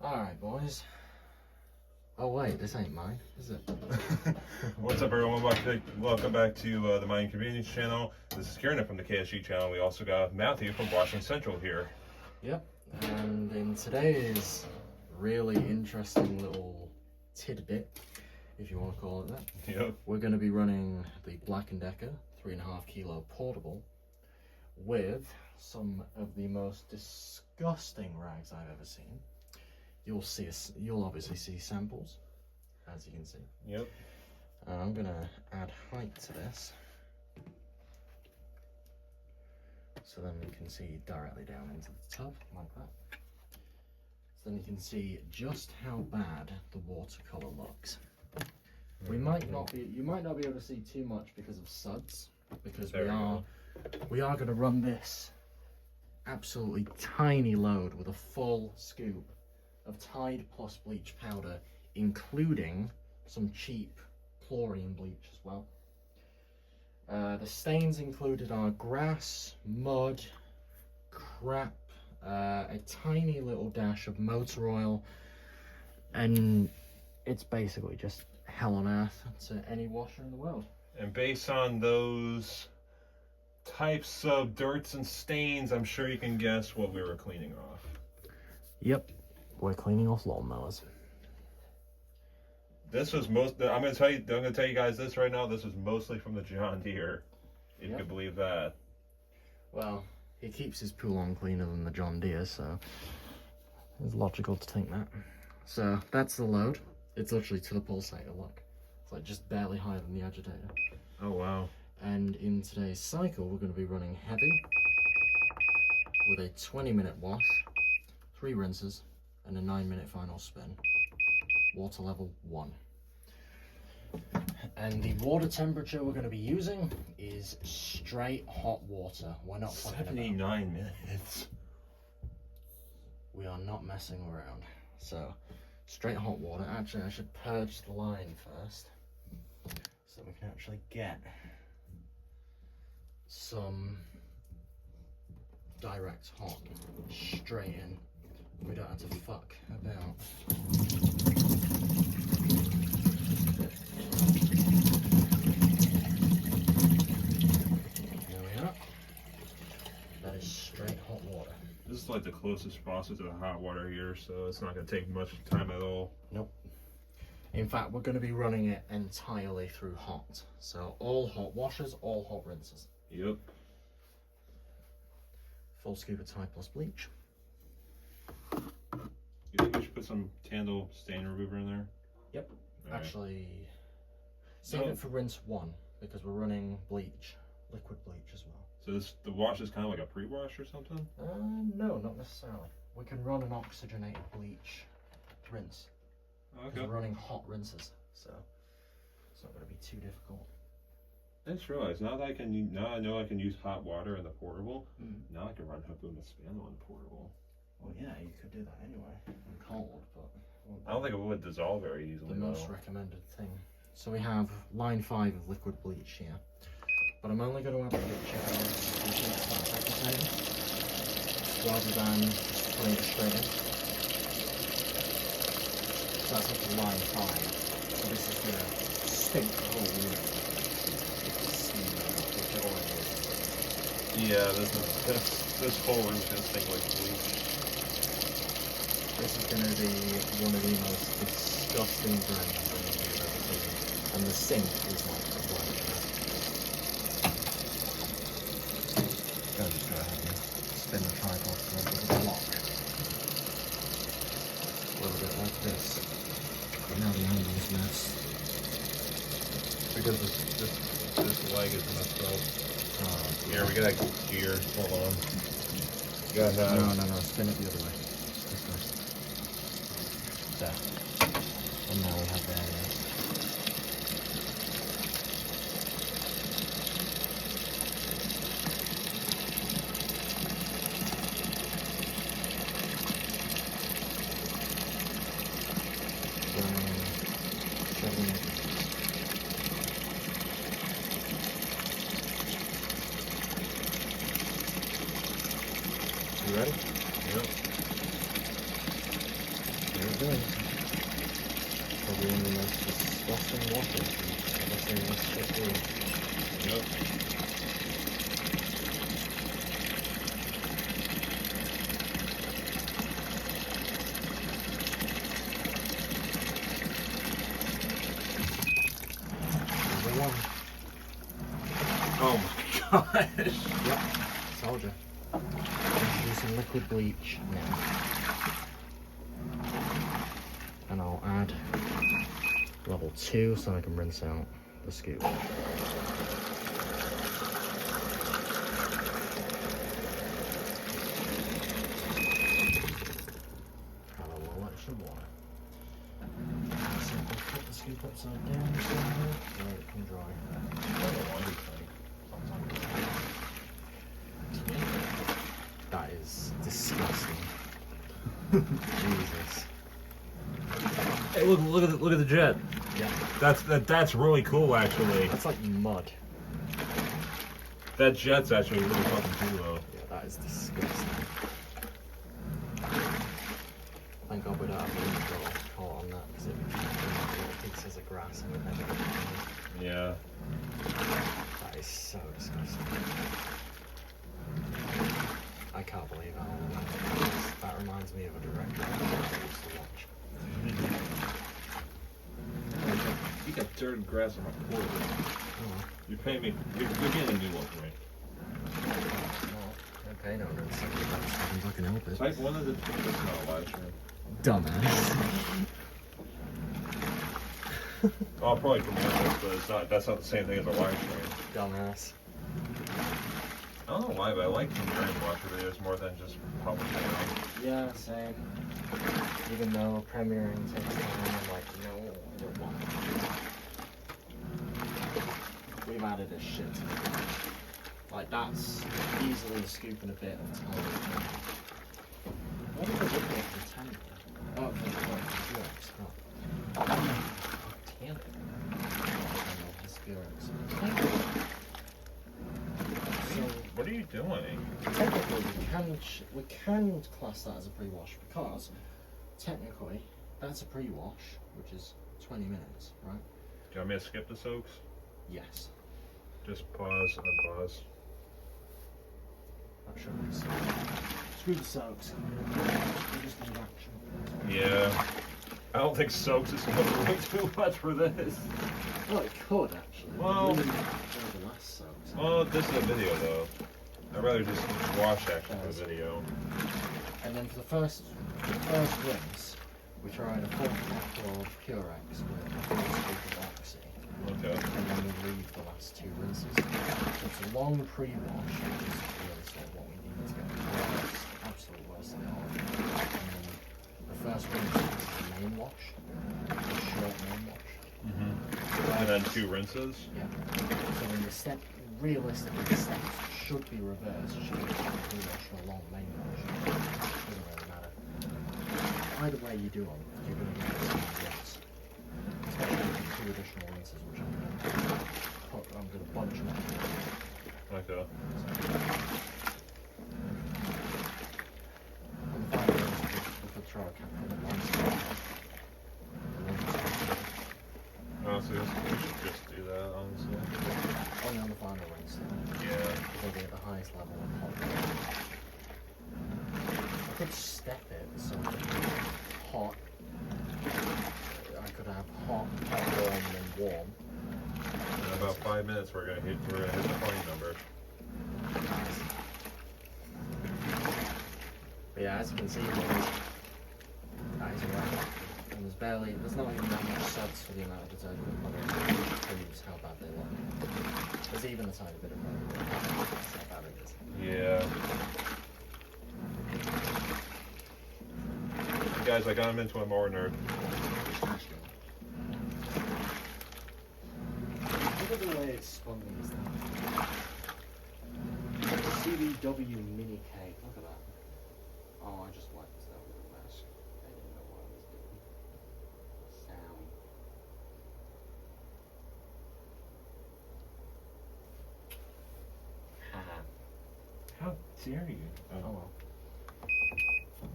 Alright, boys. Oh, wait, this ain't mine, is it? What's up, everyone? Welcome back to the Mining Convenience channel. This is Kieran from the KSG channel. We also got Matthew from Washington Central here. Yep, and in today's really interesting little tidbit, if you want to call it that, Yep. we're going to be running the Black & Decker 3.5 kilo portable with some of the most disgusting rags I've ever seen. You'll obviously see samples, as you can see. Yep. I'm gonna add height to this, so then we can see directly down into the tub like that. So then you can see just how bad the watercolor looks. You might not be able to see too much because of suds, because we are going to run this absolutely tiny load with a full scoop of Tide plus bleach powder, including some cheap chlorine bleach as well. The stains included are grass, mud, crap, a tiny little dash of motor oil, and it's basically just hell on earth to any washer in the world. And based on those types of dirts and stains, I'm sure you can guess what we were cleaning off. Yep, we're cleaning off lawnmowers. This was I'm gonna tell you guys this right now. This was mostly from the John Deere, if you can believe that. Well, he keeps his Poulan cleaner than the John Deere, so it's logical to think that. So that's the load. It's literally to the pulsator, look. It's like just barely higher than the agitator. Oh wow. And in today's cycle, we're going to be running heavy with a 20-minute wash, 3 rinses, and a 9-minute final spin. Water level 1. And the water temperature we're going to be using is straight hot water. We're not fucking about. 79 minutes. We are not messing around. So, straight hot water. Actually, I should purge the line first, so we can actually get some direct hot straight in. We don't have to fuck about. There we are. That is straight hot water. This is like the closest faucet to the hot water here, so it's not going to take much time at all. Nope. In fact, we're going to be running it entirely through hot. So all hot washers, all hot rinses. Yep. Full scoop of Tide plus bleach. You think we should put some candle stain remover in there? Yep. All Actually, save it for rinse 1 because we're running bleach, liquid bleach as well. So the wash is kind of like a pre-wash or something? No, not necessarily. We can run an oxygenated bleach rinse. Okay. We're running hot rinses, so it's not going to be too difficult. I just realized now I know I can use hot water in the portable. Now I can run Hoop and Spano in the portable. Well, yeah, you could do that anyway. In cold, but I don't think it would dissolve very easily. The most recommended thing. So we have line 5 of liquid bleach here, but I'm only going to add the bleach rather than putting it straight in. So that's up to line 5. So this is going to stink the whole unit. Yeah, this whole room's gonna stink like bleach. This is going to be one of the most disgusting brands I've ever seen. And the sink is like a blank. Just go ahead and spin the tripod so it doesn't lock. A little bit like this. But now the angle's messed. Because this leg is messed up. Here, we got gear. Hold on. No, spin it the other way. This way. There. And now we have the area. You ready? Yep. it doing. Probably one of the most disgusting washes I've ever seen this shit do. Yep. Number one. Oh my gosh. Yep, told you. Introducing liquid bleach now. And I'll add level 2 so I can rinse out the scoop. Add a little extra water. So I'll put the scoop upside down so it can dry. That is disgusting. Jesus. Hey, look at the jet. Yeah. That's really cool, actually. That's like mud. That jet's actually really fucking cool, though. Yeah, that is disgusting. Thank God we don't have a window caught on that because it would be little pieces of grass and it would never get cleaned. Yeah. That is so disgusting. I can't believe how that reminds me of a director I used to watch. You got dirt and grass on my floor. Oh, You're paying me. You're getting a new one for me. well, okay, no, no, it's I can help it. Type 1 of the that's not a live stream. Dumbass. Oh, I'll probably promote this, but it's not. That's not the same thing as a live stream. Dumbass. I don't know why, but I like the grime watcher videos more than just publishing them. Yeah, same. Even though premiering takes time, I'm like, no, I don't want it. We've added a shit ton. Like, that's easily scooping a bit of time. What did I look at the tank? Oh, no, damn it. So, What are you doing? technically, we can class that as a pre-wash because technically that's a pre-wash, which is 20 minutes, right? Do you want me to skip the soaks? Yes. Just pause, unpause. That should be so. Screw the soaks. We just need action. Yeah. I don't think soaks is going to be way too much for this. Well, it could actually. Well- Really the last soaks. Well, this is a video though. I'd rather just wash action for the video. And then for the first rinse, we tried a full bottle of Purex with a full scoop of Oxy. Okay. And then we leave the last 2 rinses. So it's a long pre-wash, which is really sort of what we need to get the worst, absolute worst of it all. And then the first rinse is the main wash, the short main wash. Mm-hmm. And then 2 rinses? Yeah. So then the step, realistically, the steps should be reversed. It should be a pre-wash or a long main wash. Doesn't really matter. Either way you do them, you're going to get the same rinse. Especially 2 additional rinses, which I'm going to bunch them up. Okay. On the final rinse, we could throw a cap on the one side. Honestly, we should just do that, honestly. Only on the final rinse, Yeah. because they'll be at the highest level of hot water. I could step it, so I could do hot. I could have hot, warm, and warm. In about 5 minutes, we're gonna hit the point number. But yeah, as you can see, boys, that is right. And there's not even that much suds for the amount of detergent that proves how bad they look. There's even a tiny bit of red. That's how bad it is. Yeah. Guys, I got him into a more nerd. Look at the way it's spun these things. CBW mini cake. Look at that. Oh, I just wiped that with a mask. I didn't know what I was doing. Sound. Haha. How dare you? Oh well.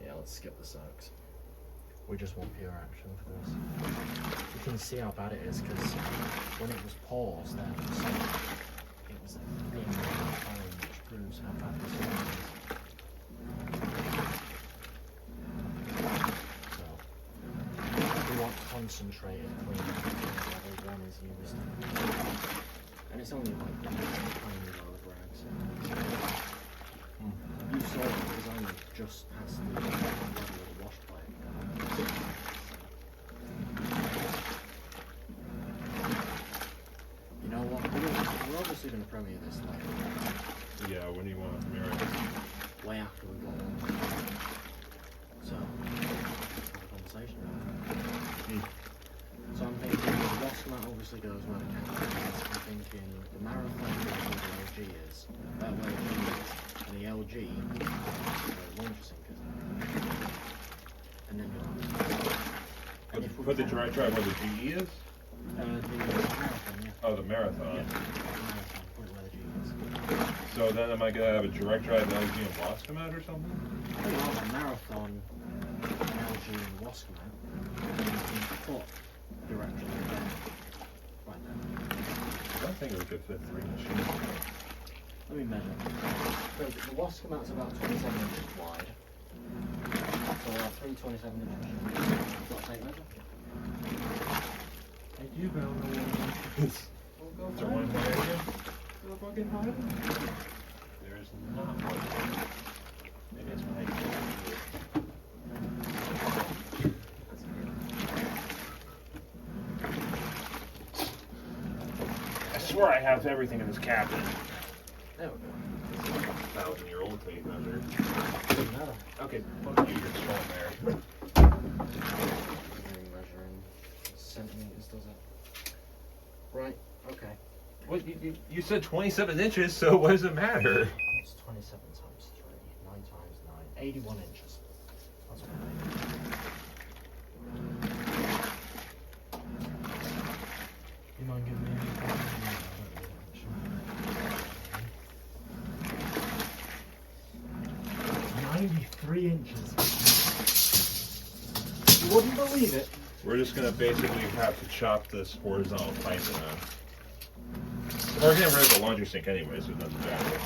Yeah, let's skip the soaks. We just want pure action for this. You can see how bad it is because when it was paused there, it was being time, which proves how bad this one is. So, we want concentrated clean level 1 is used. And it's only like a tiny load of rags. You saw it was only just past the level of the wash pipe. You know what? We're obviously going to premiere this later. Yeah, when do you want to premiere it? Way after we've got one. So, have a conversation about it. So I'm thinking the Wascombat obviously goes where the counter is. I'm thinking the Marathon goes where the LG is. Where the G is. And the LG is where the launcher sink is. And then you'll have Put the direct drive where the GE is? the Marathon, yeah. Oh, the Marathon. Yeah. Marathon, put it where the G is. So then am I going to have a direct drive LG and Wascombat or something? You'll have a Marathon, LG and Wascombat. And you can put direction there. Right there. I don't think we could fit 3 machines. Let me measure. So the Wascomat's about 27 inches wide. So we'll have 3 27-inch machines. You've got a tape measure? I do, but I don't know what Is there one more area? Go fucking hard. There is not one. Maybe it's my I swear I have everything in this cabinet. There we go. 1,000-year-old tape measure. Doesn't matter. Okay, fuck you, you're still in there. Measuring centimeters, does it? Right, okay. What, you said 27 inches, so what does it matter? It's 27 times 3, 9 times 9, 81 inches. That's what I mean. You mind giving me a 93 inches. You wouldn't believe it. We're just gonna basically have to chop this horizontal pipe in half. We're getting rid of the laundry sink anyway, so it doesn't matter.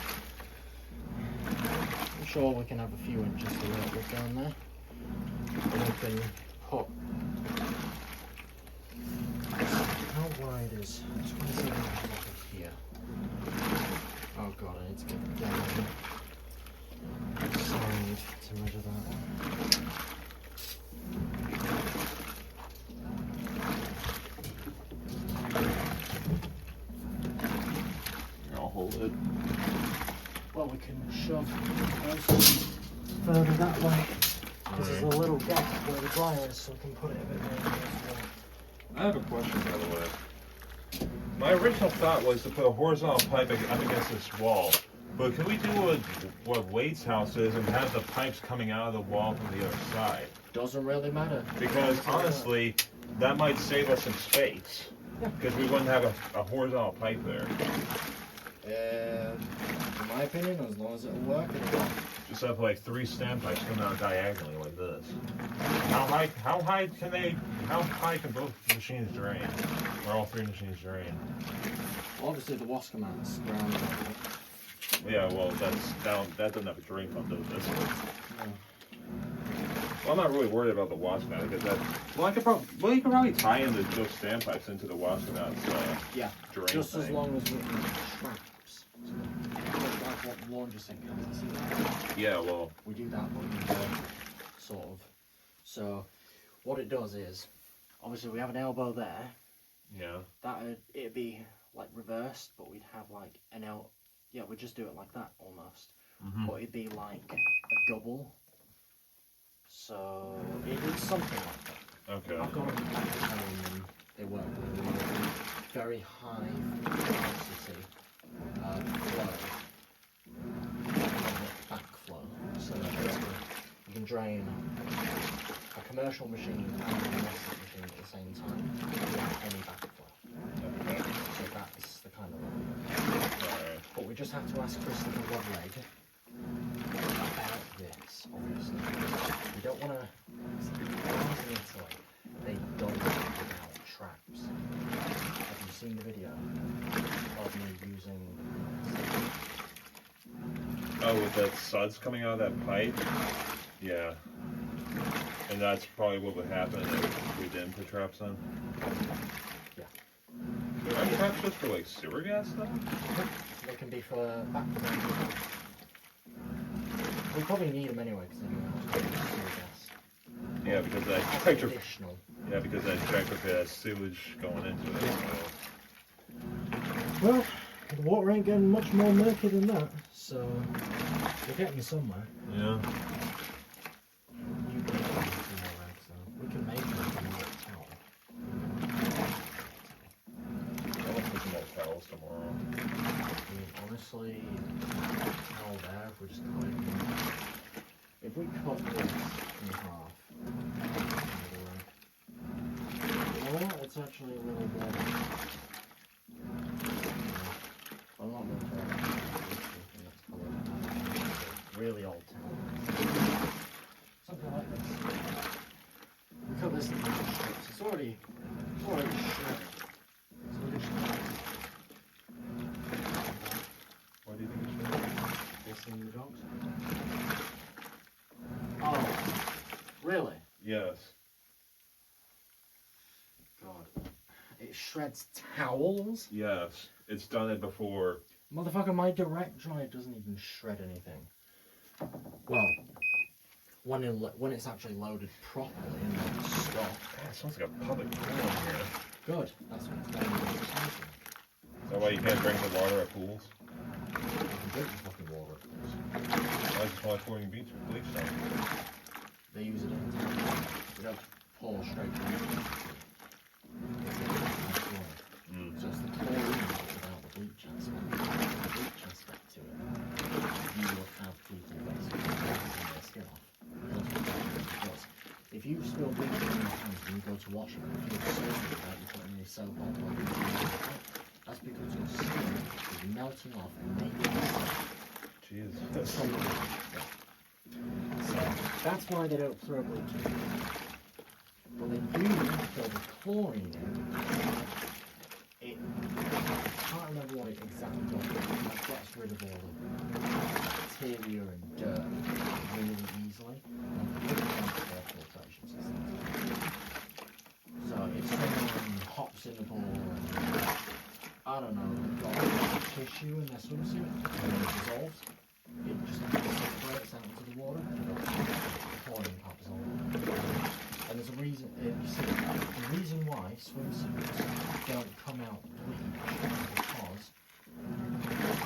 I'm sure we can have a few inches to work with down there. And we can put. How wide is 27 inches off of here? Oh god, I need to get down the side to measure that. I'll hold it. Well, we can shove those further that way. Because there's a little gap where the dryer is, so we can put it a bit more. I have a question, by the way. My original thought was to put a horizontal pipe up against this wall, but can we do what Wade's house is and have the pipes coming out of the wall from the other side? Doesn't really matter. Because honestly, that might save us some space. Because we wouldn't have a horizontal pipe there. In my opinion, as long as it'll work, it'll work. Just have like 3 standpipes coming out diagonally like this. How high can both machines drain? Or all 3 machines drain? Obviously, the Wascomat's ground level. Yeah, well, that doesn't have a drain pump, does it? No. Well, I'm not really worried about the Wascomat because that. Well, you could probably tie in those standpipes into the Wascomat's Yeah, drain just thing. as long as we can straps. Just like what laundry sink has. Yeah, well, We do that, but we do sort of. So, what it does is, obviously, we have an elbow there. yeah. It'd be like reversed, but we'd have like an L. Yeah, we'd just do it like that almost. Mm-hmm. But it'd be like a double. So it's something like that. Okay. I've got them back at home and they work really well. Very high capacity flow. Backflow. So that you can drain a commercial machine and a domestic machine at the same time without any backflow. Okay. So that's the kind of level. Alright. But we just have to ask Chris the Blood Leg about this, obviously. We don't want to. with that suds coming out of that pipe. Yeah. And that's probably what would happen if we didn't put traps in. Yeah. Are traps just for like sewer gas though? They can be for back to back. We probably need them anyway because they're going to sewer gas. Yeah, because that That's tractor. additional. Yeah, because that tractor pit has sewage going into it. So. Well, the water ain't getting much more murky than that, so we're getting somewhere. Yeah. You can make it into more rags, so we can make it into more towel. I'll put some more towels tomorrow. I mean, honestly, towel there, if we just cut it, if we cut this in half, well, it's actually a little bit. I'm not going to try really old towel. Something like this. We cut this into strips. It's already shredded. So we just Why do you think it's shredded? this in the dogs. Oh, really? Yes. God. It shreds towels? Yes. It's done it before. Motherfucker, my direct dryer doesn't even shred anything. Well, when it's actually loaded properly in the stock. God, it sounds like a public pool in here. Good. That's what it's going to be. Is that why you can't drink the water at pools? You can drink the fucking water, of course. Why is it probably pouring bleach down? They use it in town. They don't pour straight from the Mm. So it's the chlorine without the bleach aspect. The bleach aspect to it. You will have people basically taking their skin off. Because if you spill bleach on your hands and you go to wash it, if you're certain that you're putting any soap on or that's because your skin is melting off and making soap. Jesus. So that's why they don't throw bleach in. But they do throw the chlorine in. I can't remember what it exactly does, but it gets rid of all the bacteria and dirt really easily. And their filtration systems. So if someone hops in the pool and, I don't know, they've got tissue in their swimsuit and it dissolves, it just separates out into the water. The chlorine can't dissolve. And there's a reason, you see, the reason why swimsuits don't come out bleach is because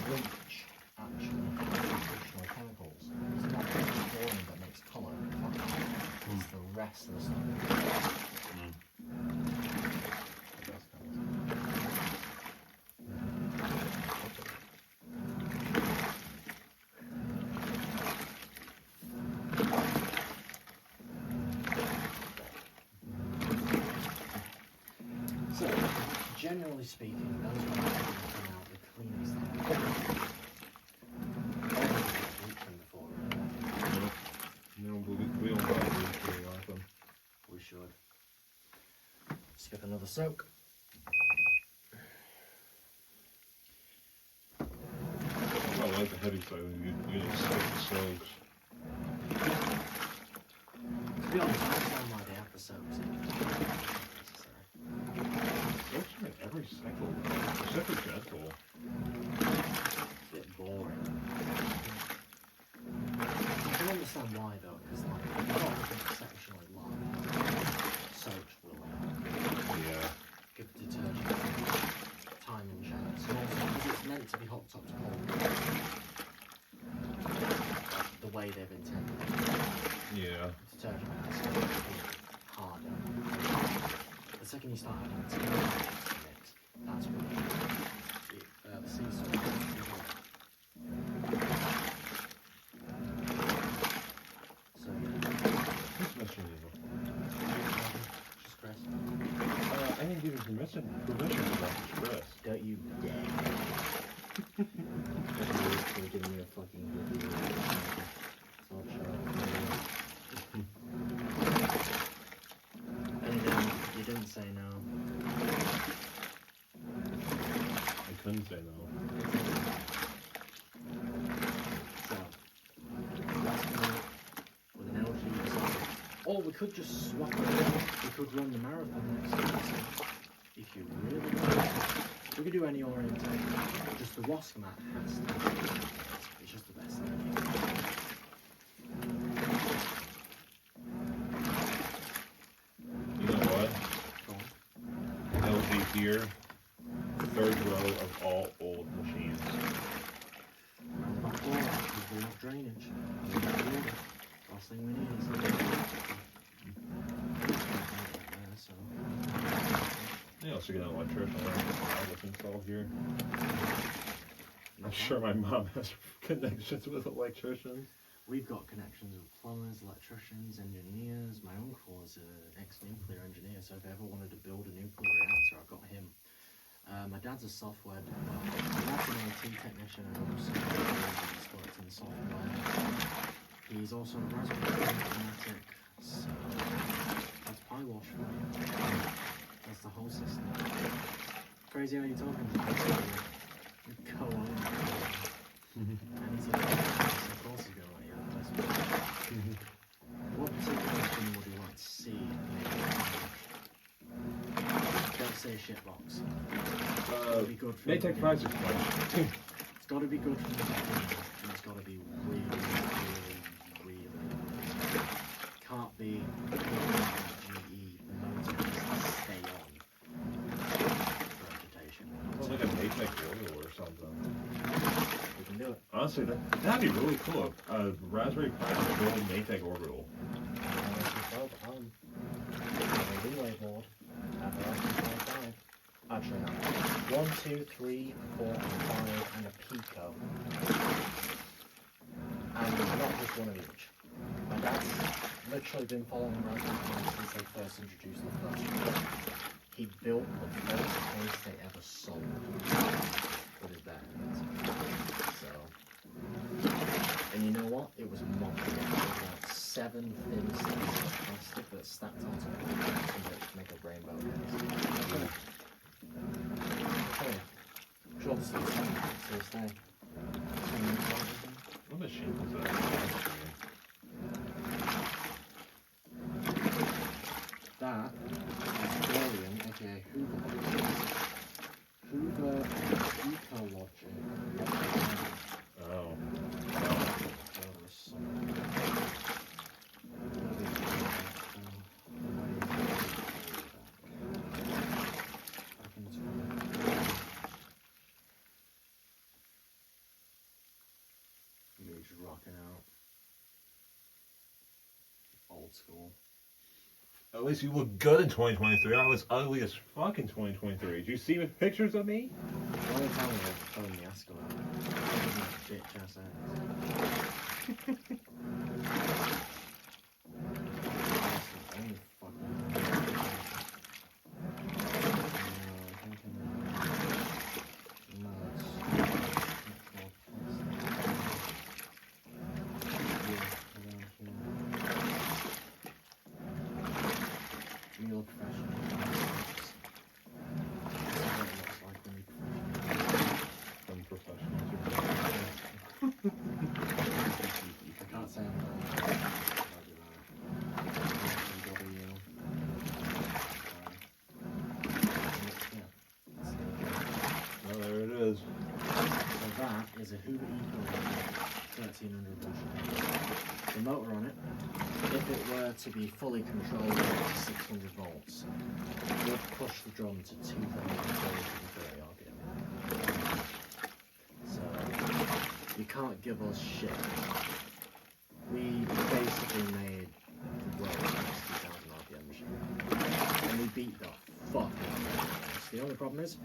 bleach actually has additional chemicals. It's not just the chlorine that makes colour, it's the rest of the stuff. So, generally speaking, those ones come out the cleanest thing. Before, No, but we don't buy bleach very often. we should skip another soak. I like the heavy side. We just stick the soaps. To be honest, I understand why they have the soaps in. Soaps make every cycle, except for gentle. It's a bit boring. I can understand why though, because like, if you've got anything exceptionally large, soaps will Yeah. give the detergent time and chance. And also, because it's meant to be hooked up to cold water, the way they've intended it. Yeah. Detergent has to be harder. The second you start adding detergent to the mix, that's when the sea salt gets too hot. So yeah, Who's messing with you? just Chris. I didn't give you permission for that express. Don't you dare. You're giving me a fucking review. So I'll shut up. And you didn't say no. I couldn't say no. So, Or we could just swap it around. We could run the marathon next to it. If you really want. We could do any orientation. Just the wasp mat has to. It's just the best thing. You know what? Go on. That would be here, third row of all old machines. Round the back wall, because we have drainage. We have water. Last thing we need is so. You also get an electrician. I'll installed here. I'm sure my mom has connections with electricians. We've got connections with plumbers, electricians, engineers. My uncle is an ex-nuclear engineer, so if I ever wanted to build a nuclear reactor, I've got him. My dad's a software developer. My dad's an IT technician and also works in software. He's also a Raspberry Informatic, so that's pie wash for you. That's the whole system. Crazy how you're talking to me. Go on. And he's like, of course he's gonna let you out this one. What particular thing would you like to see? Don't say shitbox. It's gotta be good for Maytag the 565. It's gotta be good for the beginning, and it's gotta be really, really, really can't be GE motor to stay on for vegetation. Well, like a Maytag oil or something. We can do it. Honestly, that'd be really cool. A Raspberry Pi build Maytag orbital. A relay board. Actually, no. 1, 2, 3, 4, and 5, and a Pico. And there's not just one of each. My dad's literally been following Raspberry Pi since they first introduced the first one. He built the first case they ever sold with his bare hands. So, and you know what? It was mocked. It was like 7 thin slices of plastic that stacked on top of each other to make a rainbow case. Okay. Sure, so stay. What machine was that? That is Dorian, aka Hoover. Hoover Eco Logic. Oh. Just rocking out. Old school. At least you look good in 2023. I was ugly as fuck in 2023. Did you see the pictures of me? The only time I phoned the Escalade. Bitch ass ass. Real professional. This is what it looks like when you Unprofessional. I can't say I'm Oh, there it is. So that is a Hoover Eco 1300 watt. The motor on it, if it were to be fully controlled at 600 volts, would push the drum to 2,430 RPM. So you can't give us shit. We basically made the world's best 2,000 RPM machine, and we beat the fuck out of it. The only problem is,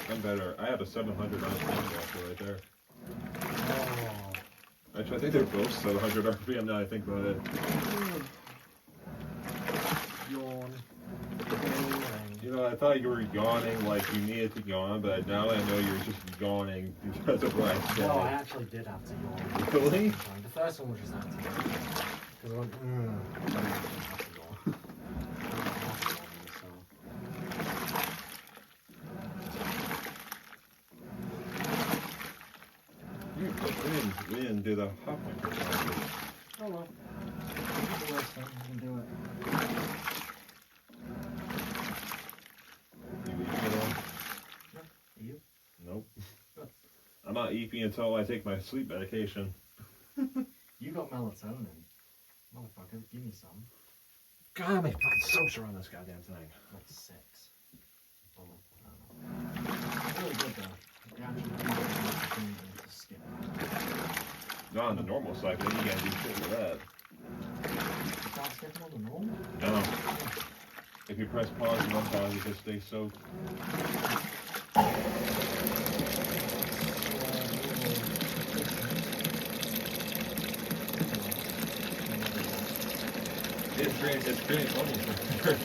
I'm better. I have a 700 RPM walker right there. Actually, I think they're both 700 RPM now I think about it. Yawn. You know, I thought you were yawning like you needed to yawn, but now I know you're just yawning because of what I said. No, I actually did have to yawn. Really? The first one was just acting. Because I went, I didn't have to yawn. We didn't do the hot one. Oh well. thing. You can do it. You? Nope. I'm not eeping until I take my sleep medication. You got melatonin. Motherfucker, give me some. God, how many fucking soaps are on this goddamn thing? Like 6. It's really good though. You actually need to skip. Not on the normal cycle, you gotta do shit with that. You can't skip it on the normal? No. If you press pause one time, it just stays soaked. It's green onions right there.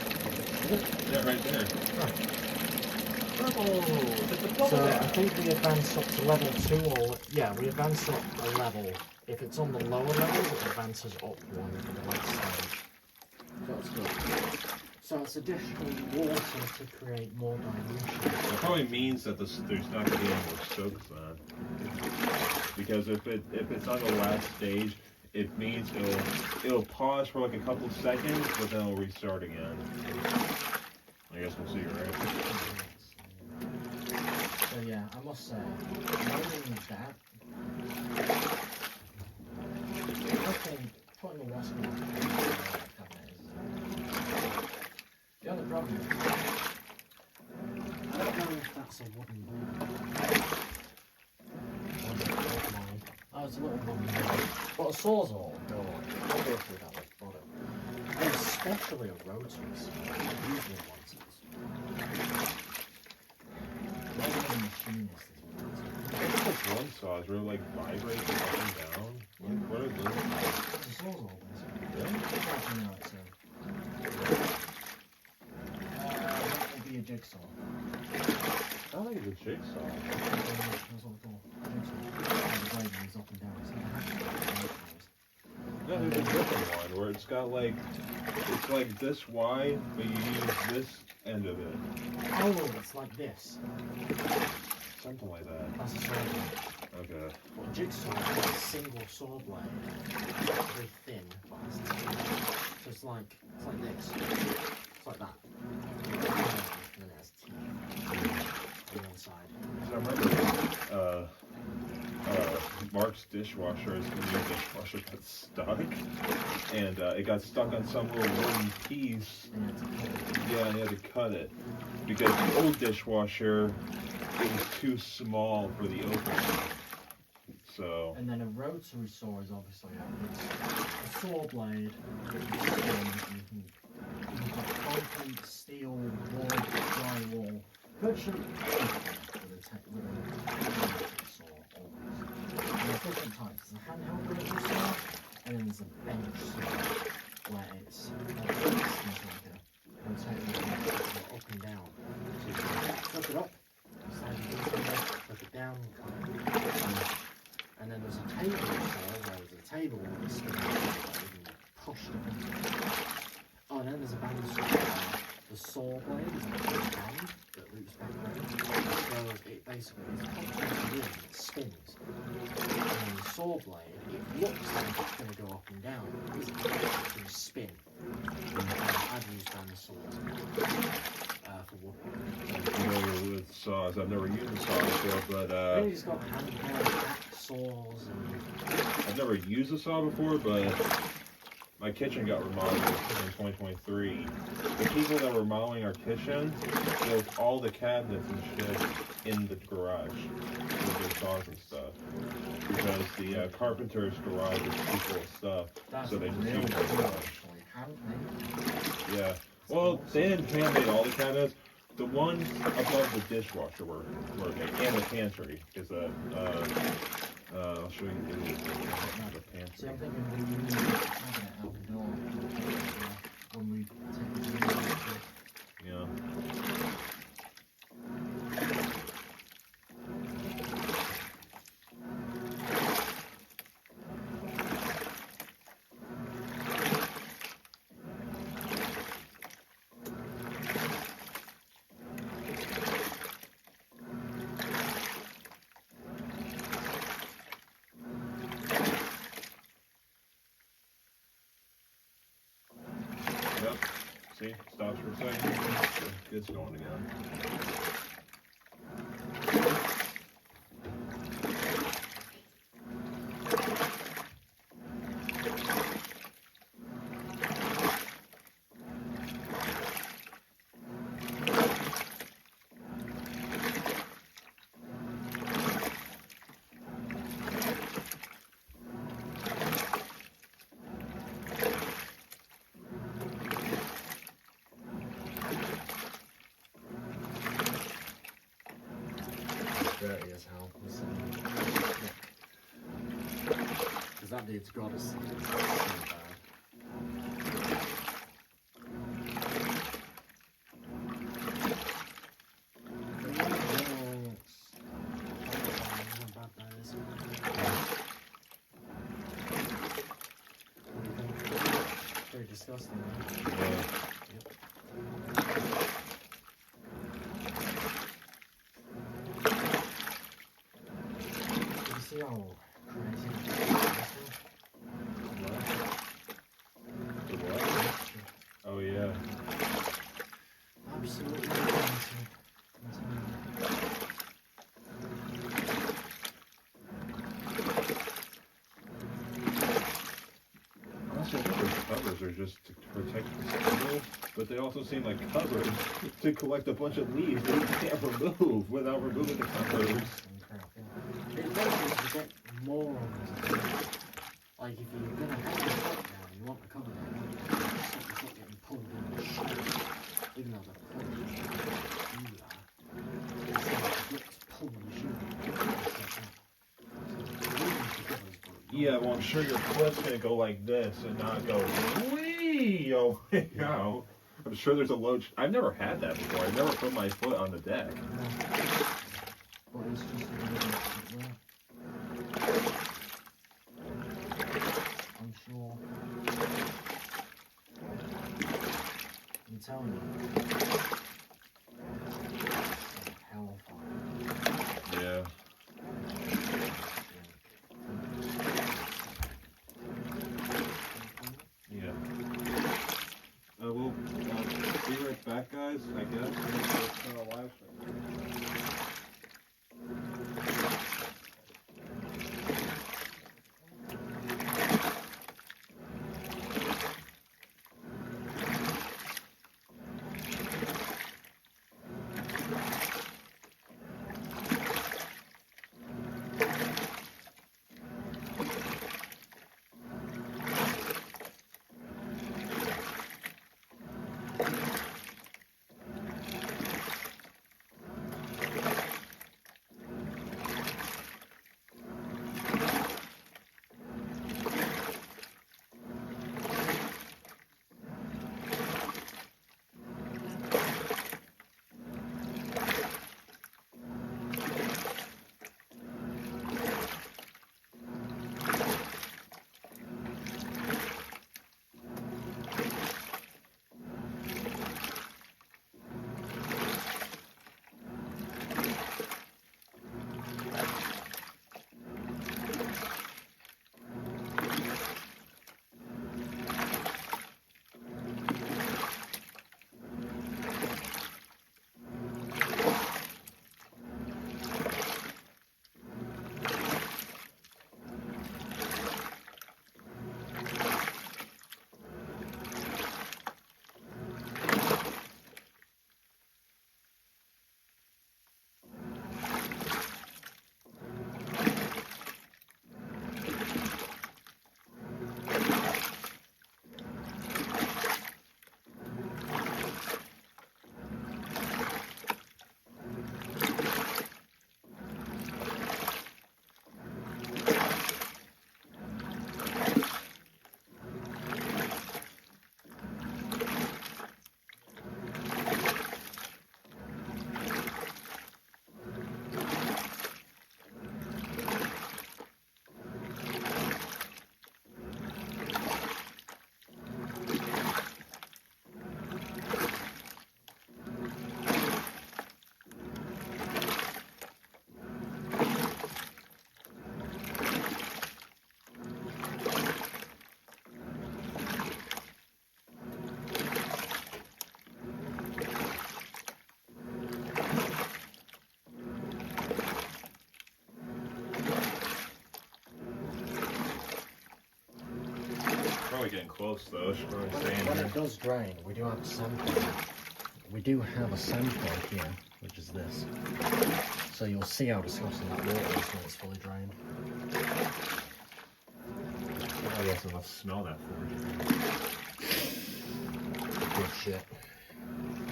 Yeah, right there. So I think we advance up to level 2 or... Yeah, we advance up a level. If it's on the lower levels, it advances up one for the next stage. So that's good. So it's additional water to create more dilution. That probably means that there's not going to be any more soaks then. Because if it's on the last stage, it means it'll pause for like a couple seconds, but then it'll restart again. I guess we'll see, right? So yeah, I must say, knowing that, putting a wasp in the cabinet is... The other problem is, I don't know if that's a wooden board. Oh, it's a little wooden board. But a sawzall, go on. I'll go through that like butter. And especially a rotary saw. Usually ones is. Rather than a machinist is what It's like one saw is really like vibrates up and down. What are those? it's a sawzall, basically. Yeah? No, it's a... that would be a jigsaw. I don't think it's a jigsaw. That's what we call a jigsaw. The blade moves up and down. It's No, there's a different one where it's got like, it's like this wide, but you use this end of it. oh, it's like this. Something like that. That's a saw blade. Okay. Well, a jigsaw is a single saw blade. Very thin, but it's so it's like this. It's like that. And then it has teeth on one side. So I remember, Mark's dishwasher, his new dishwasher got stuck, and it got stuck on some little wooden piece. And it's Yeah, and he had to cut it because the old dishwasher, it was too small for the opening. So. and then a rotary saw is obviously it's a saw blade that you spin and you've got concrete, steel, wood, drywall, virtually anything with a saw almost. And there's different types. There's a handheld rotary saw, and then there's a bench saw where it's like a rotating up and down. So you can flip it up, slide it flip it down, and then there's a table saw where there's a table with a spinning blade and push it. Oh, and then there's a band saw where the saw blade is like a band that loops backwards. So it basically is constantly in, it spins. And then the saw blade, it looks like it's going to go up and down, but it's going to spin. I've used band saws for woodworking. I'm familiar with saws. I've never used a saw before, but It's got handheld hack saws and... I've never used a saw before, but my kitchen got remodeled in 2023. The people that were remodeling our kitchen built all the cabinets and shit in the garage with their saws and stuff. Because the carpenter's garage is too full of stuff, That's so they just real used the cool, garage. actually. Handmade. Yeah. Well, they didn't handmade all the cabinets. The ones above the dishwasher were made, and the pantry is I'll show you the pantry. See, I'm thinking we need to have it out the door when we take the video. Yeah. See, stops for a second. It's going again. Dirty as hell. Because that dude's got us so bad. Very disgusting. Yeah. You see how crazy The what? Oh yeah. absolutely crazy. Also, those covers are just to protect the soil, but they also seem like covers to collect a bunch of leaves that you can't remove without removing the covers. Crap, yeah. It makes you get more of it. Like if you're gonna have the top down, you want the cover down, it's not getting pulled in the shade. Even though the pull do that, it's like pulling the shade. Yeah, well, I'm sure your foot's gonna go like this and not go wee oh way out. I'm sure there's a low. I've never had that before. I've never put my foot on the deck. But it's just a little bit I'm sure. I'm telling you. It's hellfire. Yeah. Yeah. We'll be right back, guys. I guess. getting close though. Should probably stay in When here. it does drain, we do have a sample. We do have a sample here, which is this. So you'll see how disgusting that water is when it's fully drained. Oh yes, I'll smell that for you. Good shit.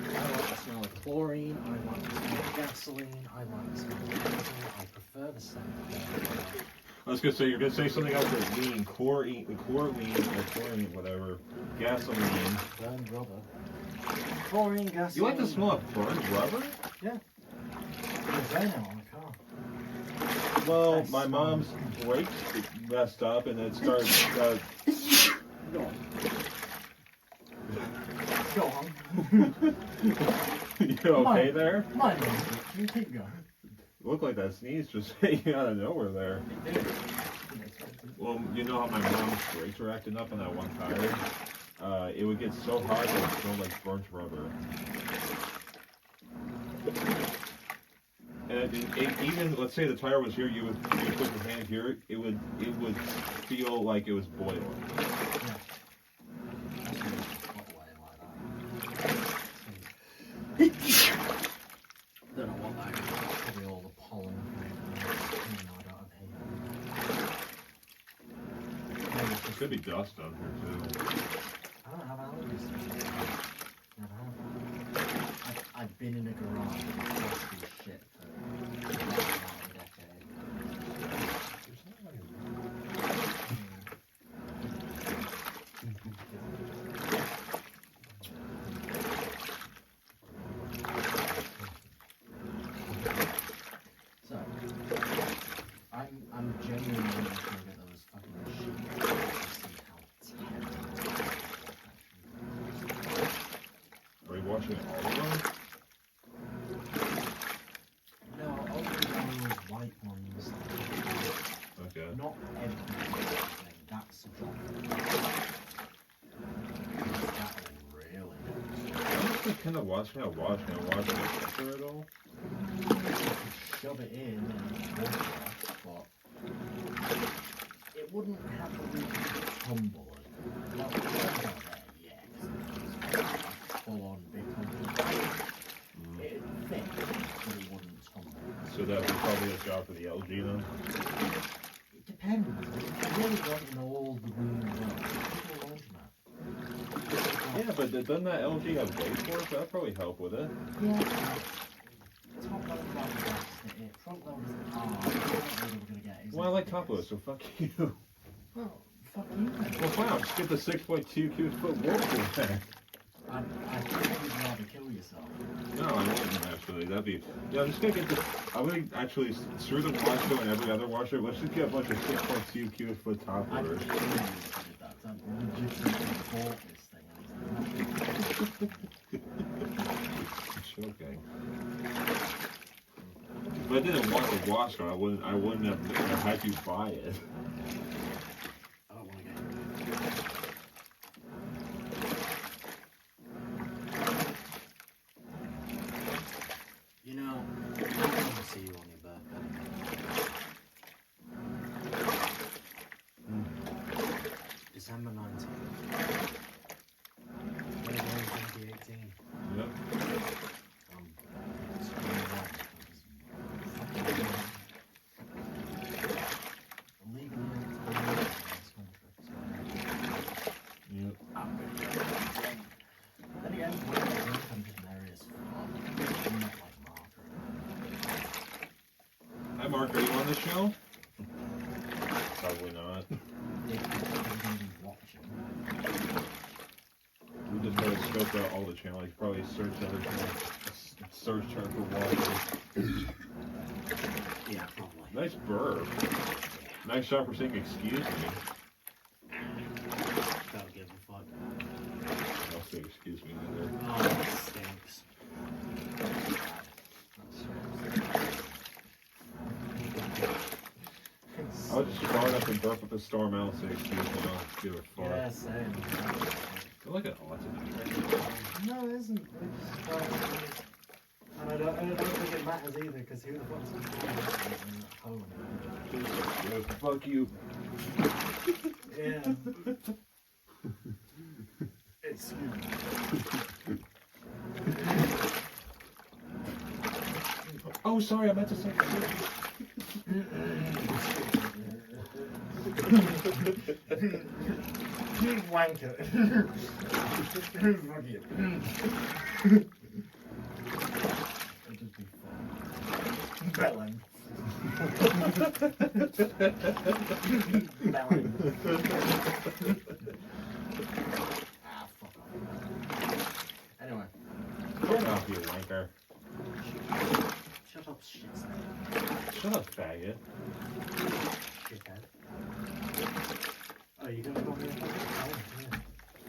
I like the smell of chlorine, I like the smell of gasoline, I like the smell of diesel, I prefer the scent of I was gonna say you're gonna say something else with lean, chlorine, whatever, gasoline. burned rubber. Chlorine, gasoline. You like the smell of burned rubber? Yeah. There's air now on the car. Well, That's my mom's brakes messed up and it started. Go on. Go on. You okay there? Mine was it. You keep going. Looked like that sneeze just came out of nowhere there. Well, you know how my mom's brakes were acting up on that one tire? It would get so hot that it smelled like burnt rubber. And even, let's say the tire was here, you would put your hand here, it would feel like it was boiling. Don't know what that is. Probably all the pollen. There could be dust on here too. I don't have allergies. Never have. I've been in a garage and dusty as shit for about a decade. So, I'm genuinely trying to get those fucking machines to see how terrible. Are you watching it all the time? No, only those white ones. Okay. Not everything. That's a job. That really I'm just kind of watching it picture at all. shove it in and wash it, but it wouldn't have to be tumble. Well, it's not there yet. Full on big tumble. It'd fit, but it wouldn't tumble. So that would probably a job for the LG then. It depends. If you really want to know all the room well, people launch that. Yeah, but doesn't that LG have blade force? That'd probably help with it. Yeah. Top load rather than it. Front load is the car. What we're gonna get is. Well, I like top load, so fuck you. Well, fuck you then. Well, fine, just get the 6.2 cubic foot Whirlpool then. I think you'd rather kill yourself. No, I wouldn't actually. That'd be. Yeah, I'm just gonna get this. I'm gonna actually screw the washer and every other washer. Let's just get a bunch of 6.2 cubic foot top I loaders. did that. I legitimately bought this thing. Joking. If I didn't want the washer, I wouldn't have had you buy it. I don't want to get You know, I want to see you on your birthday. December 19th. January 2018. Yep. Screwing that because legally in this country. Yep. Then again, when I'm drunk, I'm just merry as fuck. I'm not like Mark or anything. Hi, Mark. Are you on the show? Probably not. If you're gonna be watching. We just gotta scope out all the channels. Probably search other channels. Search term for water. Yeah, probably. Nice burp. Nice shot for saying excuse me. Don't give a fuck. I'll say excuse me later. Oh, that stinks. I'll just fart up and burp up a storm out and say excuse me. I'll give a fuck. Yeah, same. I like it awesome. No, it isn't. It's just, and I don't think it matters either, because who the fuck's going to home? Fuck you. Yeah. Excuse me. Oh, sorry, I meant to say. You wanker. Fuck you. It'll just be fun. Bellend. Bellend. Ah, fuck off. Anyway. Fuck off, you wanker. Shut up, shit. Shut up, faggot. Shithead. Oh, you gonna go here? Oh, yeah.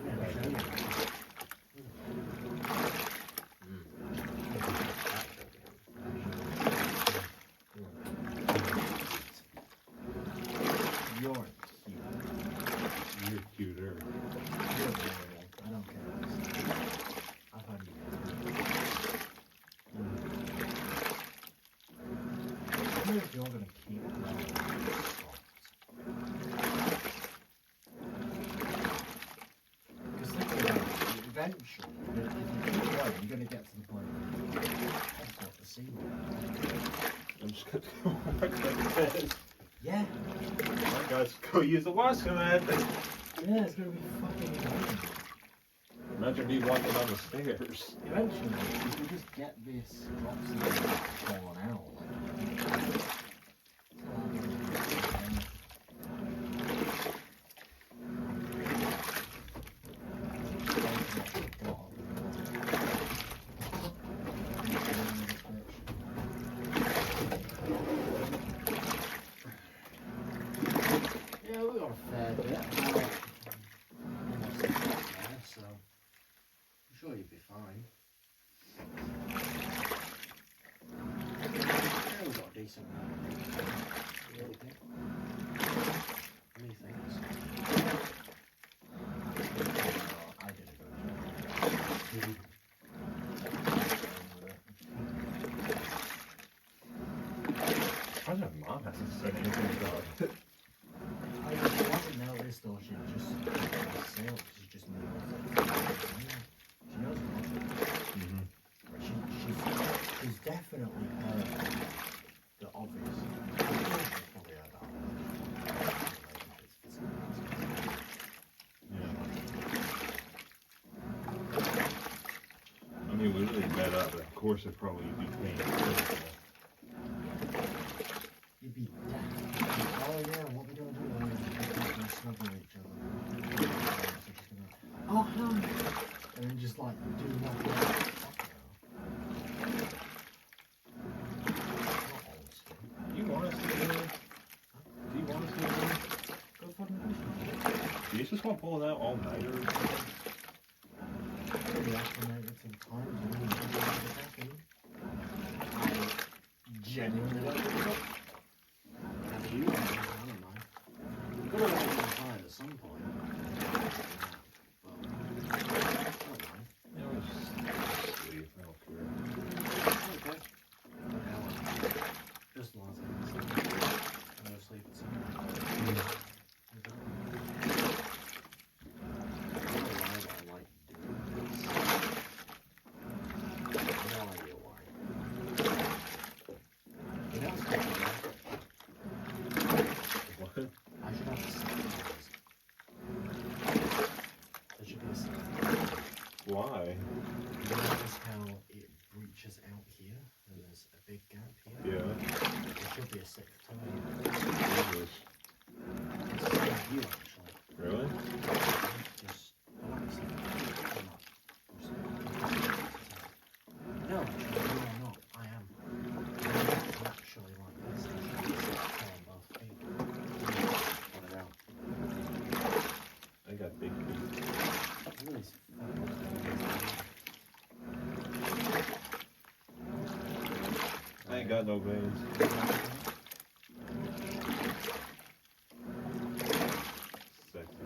Yeah, I'll show you. You're cute. You're cuter. You're adorable. I don't care. I've had you. I wonder if you're gonna keep growing soft. Because think about it, eventually, if you keep growing, you're gonna get to the point where that's what the sea will. I'm just gonna go right like this. Yeah. Alright, guys, go use the wash command. Yeah, it's gonna be fucking annoying. Imagine me walking down the stairs. Eventually, if you just get this drops and falling out, like. Yeah, we got a fair bit. Almost there, so I'm sure you'd be fine. Yeah, we got a decent amount. Really think. Many things. I did a good job. I don't know, Mom hasn't said anything about it. I wasn't noticed though, she just sailed, she just knew. She knows what she's definitely heard the obvious. She's probably heard that. I mean, we really met up, but of course it probably would be painful. You'd be dead. Oh yeah, what we gonna do? We're gonna snuggle each other. Oh hi! And then just like do nothing. Do you want to see me? Do you want to see me? Go fucking push Do you just want to pull it out all night or something? Maybe acclimated to the times and then I genuinely don't give a fuck. And you, I don't know. You've got to let it hide at some point. But, I don't mind. No, it's just sleep. I don't care. Okay. Just the last thing. I'm gonna sleep at some point. Why? Notice how it breaches out here, and there's a big gap here? Yeah. There should be a sixth time. Jesus. It's the same view, actually. Really? Just, no, actually, you are not. I am. I'm actually like this. I should be sixth time both feet. Put it out. I got big feet. Really I ain't got no veins. Sexy.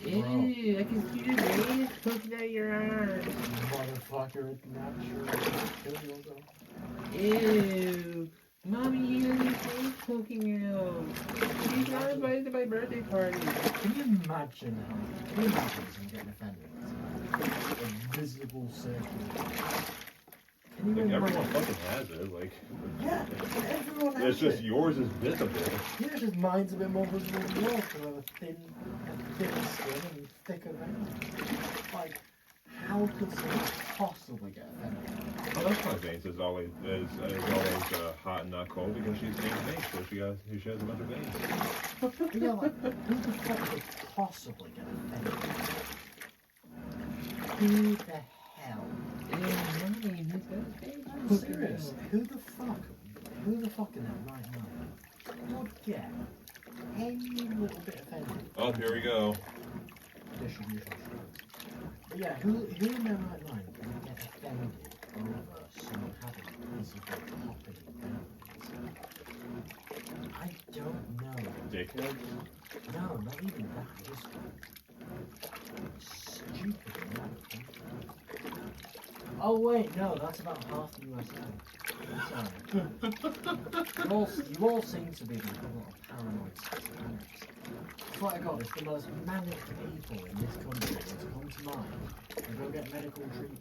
Ew, I can see your veins poking out your arms. Motherfucker, it's not sure. Ew. Mommy, you have your face poking out. He's not invited to my birthday party. Can you imagine someone getting offended? A visible circle. Can you Like, imagine? everyone fucking has it. Like, Yeah, everyone has it's just it. yours is visible. Yeah, it's just mine's a bit more visible than yours because I have a thin skin and thicker veins. Like, how could someone possibly get offended? Oh, that's why Vance is always hot and not cold, because she's named Vance, so she has a bunch of veins. But yeah, like, who the fuck could possibly get offended? Who the hell? Ew, Mommy, he's got his face I'm poking serious. out. Who the fuck in their right mind would get any little bit offended? Oh, here we go. Distribution strokes. Yeah, who in their right mind would get offended over someone having a piece of popping veins? I don't know. Dick. No, not even that. Just stupid amount of people. Oh wait, no, that's about half the USA. Sorry. You all seem to be a lot of paranoid schizophrenics. I swear to God, it's the most manic people in this country that come to mind and go get medical treatment,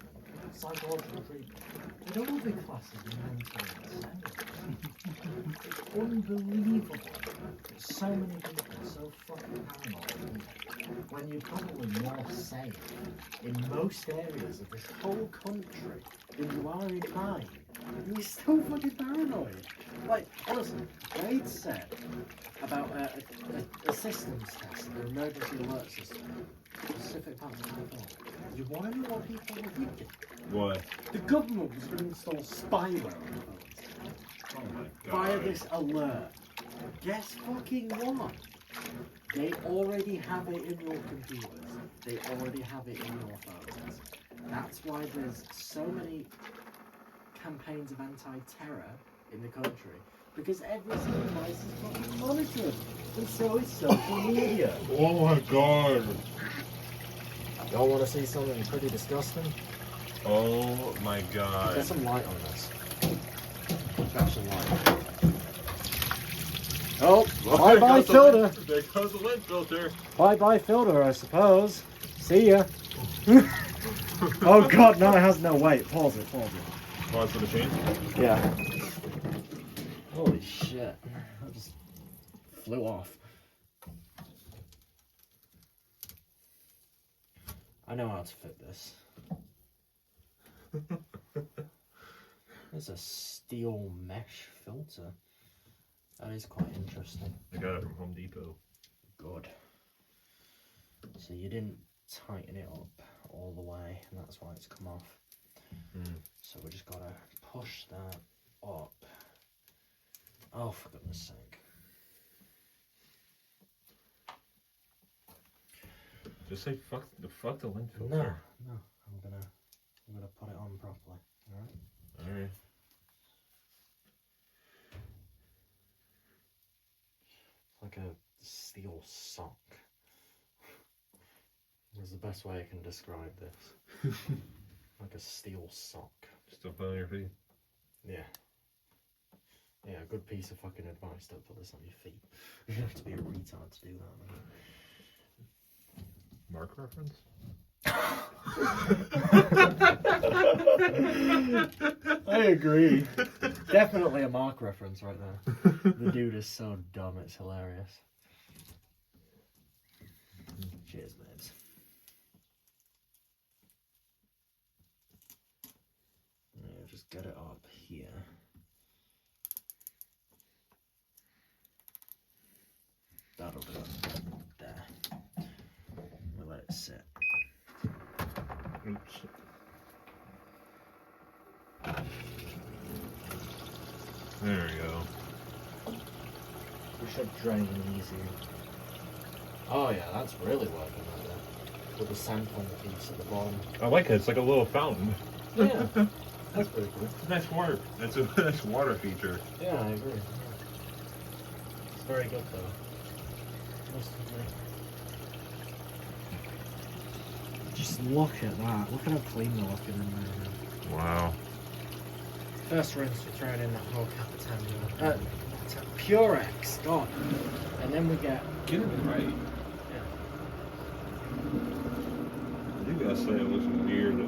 psychological treatment. They don't all be classed as mentally insane. It's unbelievable that so many people are so fucking paranoid when you're probably more safe in most areas of this whole country than you are in mine. And you're still fucking paranoid. Like, honestly, Wade said about a systems test, an emergency alert system, specific parts of my phone. Do you want to know what people were thinking? What? The government was going to install spyware on the phones Oh my via god. this alert. Guess fucking what? They already have it in your computers. They already have it in your phones. That's why there's so many campaigns of anti-terror in the country. Because every single device is fucking monitored. And so is social media. Oh my god. Y'all want to see something pretty disgusting? Oh my god. Get some light on this. Got some light. Oh, Well, bye-bye there goes the filter. lint- There goes the lint filter. Bye-bye filter, I suppose. See ya. Oh god, no, it has no weight. Pause it. Pause for the change. Yeah. Holy shit. That just flew off. I know how to fit this. There's a steel mesh filter. That is quite interesting. I got it from Home Depot. Good. So you didn't tighten it up all the way, and that's why it's come off. So we just gotta push that up. Oh, for goodness sake. Just say fuck the lint No, filter. I'm gonna put it on properly. Alright? Alright. Like a steel sock. Is the best way I can describe this. Like a steel sock. Still put on your feet. Yeah. Yeah, a good piece of fucking advice. Don't put this on your feet. You have to be a retard to do that. Mark reference? I agree. Definitely a Mark reference right there. The dude is so dumb, it's hilarious. Cheers, babes. Yeah, just get it up here. That'll do it. There. We'll let it sit. Oops. There we go. We should drain easier. Oh yeah, that's really working right there. With the sampling piece at the bottom. I like it. It's like a little fountain. Yeah, that's pretty cool. It's a nice water. It's a nice water feature. Yeah, I agree. Yeah. It's very good though. Must admit. Just look at that. Look at how clean they're looking in there now. Wow. first rinse, we're throwing in the whole Capitano. Purex, God. And then we get. Get it right. I do gotta say it looks weird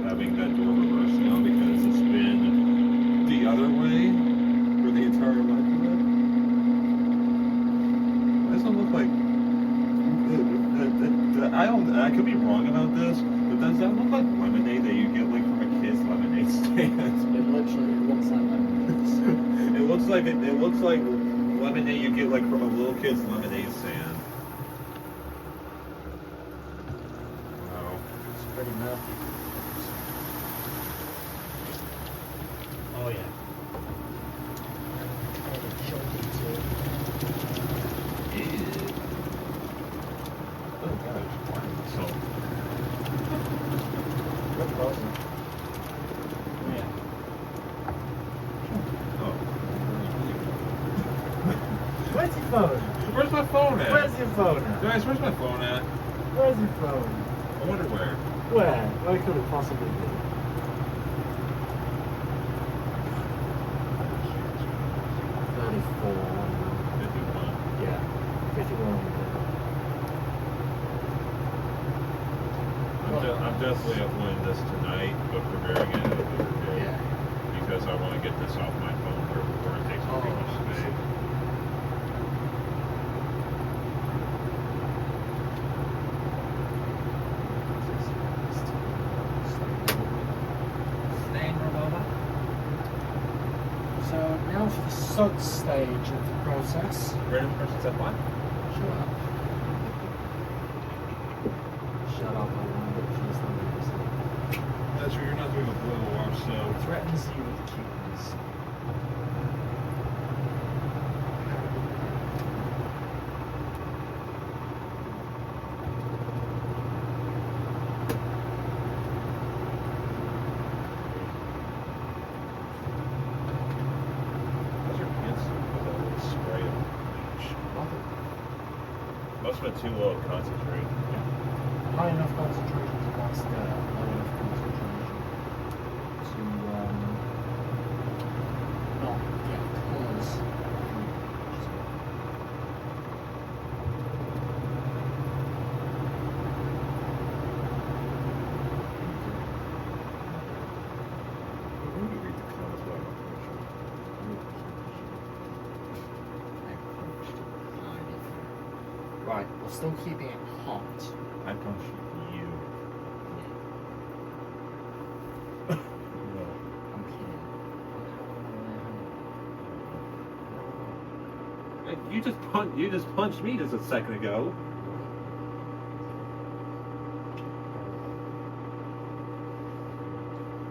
having that door reversed now because it's been the other way for the entire life of it. Doesn't look like. I could be wrong about this, but does that look like lemonade that you get like from a kid's lemonade stand? It literally looks like lemonade. It looks like lemonade you get like from a little kid's lemonade stand. Wow. It's pretty murky. Oh yeah. And the chunky too. Oh gosh, so We're frozen. Yeah. oh. Where's your phone? Where's my phone at? Where's your phone at? Guys, where's my phone at? Where's your phone? I wonder where. Where? Where could it possibly be? Yeah. 51. I'm definitely uploading this tonight, but preparing it over day. Yeah. Because I want to get this off my phone before it takes up too much space. So now for the sud stage of the process. Random person said what? Shut up. Shut up, I want to finish the episode. That's true, you're not doing a blow wash, so. Threatens you with cuteness. Those are kids with a little spray of bleach. Must have been too low of concentrate. High enough concentration to mask low enough concentration to not get colours. Maybe read the comments about Right, we're still keeping it hot. I punched you. I'm kidding. You just punched me just a second ago.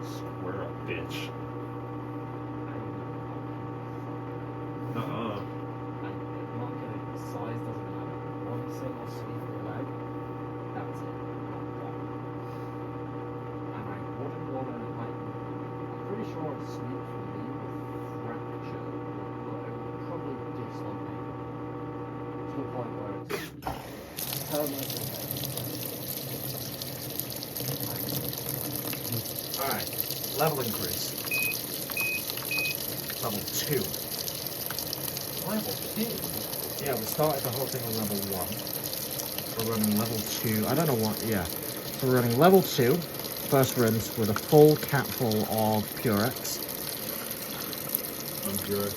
Square up, bitch. Uh-uh. I'm not kidding. The size doesn't matter. One single sweep of the leg, that's it. Not one. And I wouldn't want to, like, I'm pretty sure a sweep for me would fracture, but it would probably dislocate to the point where it's permanently dead. Alright, level increase. Level 2. Level 2? Yeah, we started the whole thing on level 1. We're running level 2. I don't know what, yeah. So we're running level 2, first rinse, with a full cap full of Purex. I'm sure.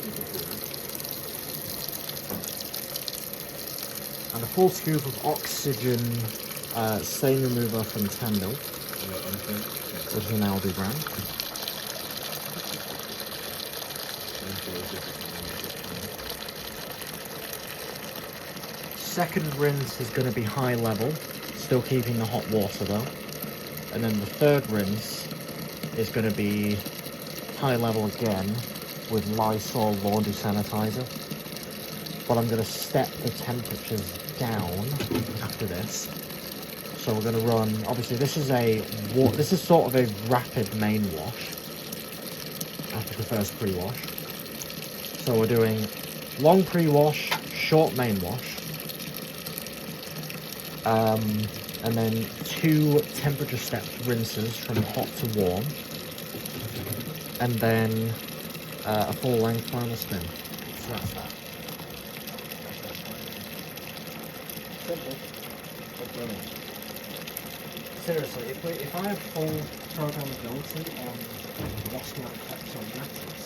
And a full scoop of oxygen stain remover from Tandil, which is an Aldi brand. Second rinse is going to be high level, still keeping the hot water though. And then the third rinse is going to be high level again with Lysol laundry sanitizer. But I'm going to step the temperatures down after this. So we're going to run, obviously this is sort of a rapid main wash after the first pre-wash. So we're doing long pre-wash, short main wash. And then 2 temperature stepped rinses from hot to warm. and then a full length final spin. So that's that. Simple, but brilliant. Seriously, if I had full programmability on washing up cups on matters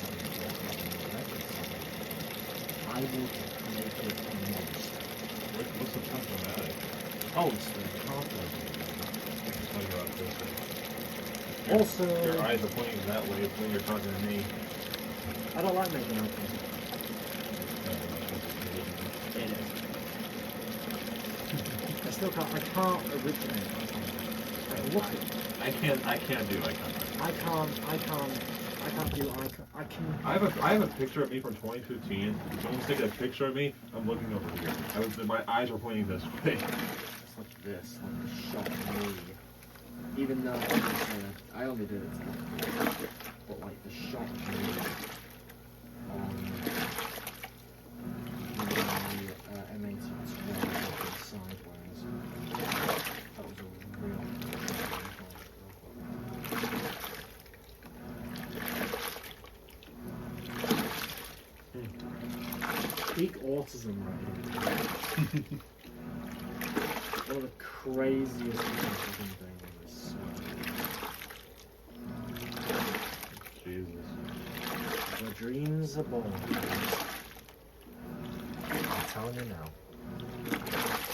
I would make it a monster. What's the problematic? Oh, it's the cardboard. Talking about this. Also, Your eyes are pointing that way when you're talking to me. I don't like making open. It is. I still can't. I can't originate. Look at. I can't do eye contact. I can't do eye. I have a picture of me from 2015. If someone's taking a picture of me, I'm looking over here. My eyes are pointing this way. It's like this, like a shot me. Even though I only did it twice, but like the shot me on the M1812 sideways. That was a real. Peak autism right here. One of the craziest things I've been doing is Jesus. the dreams are born. I'm telling you now.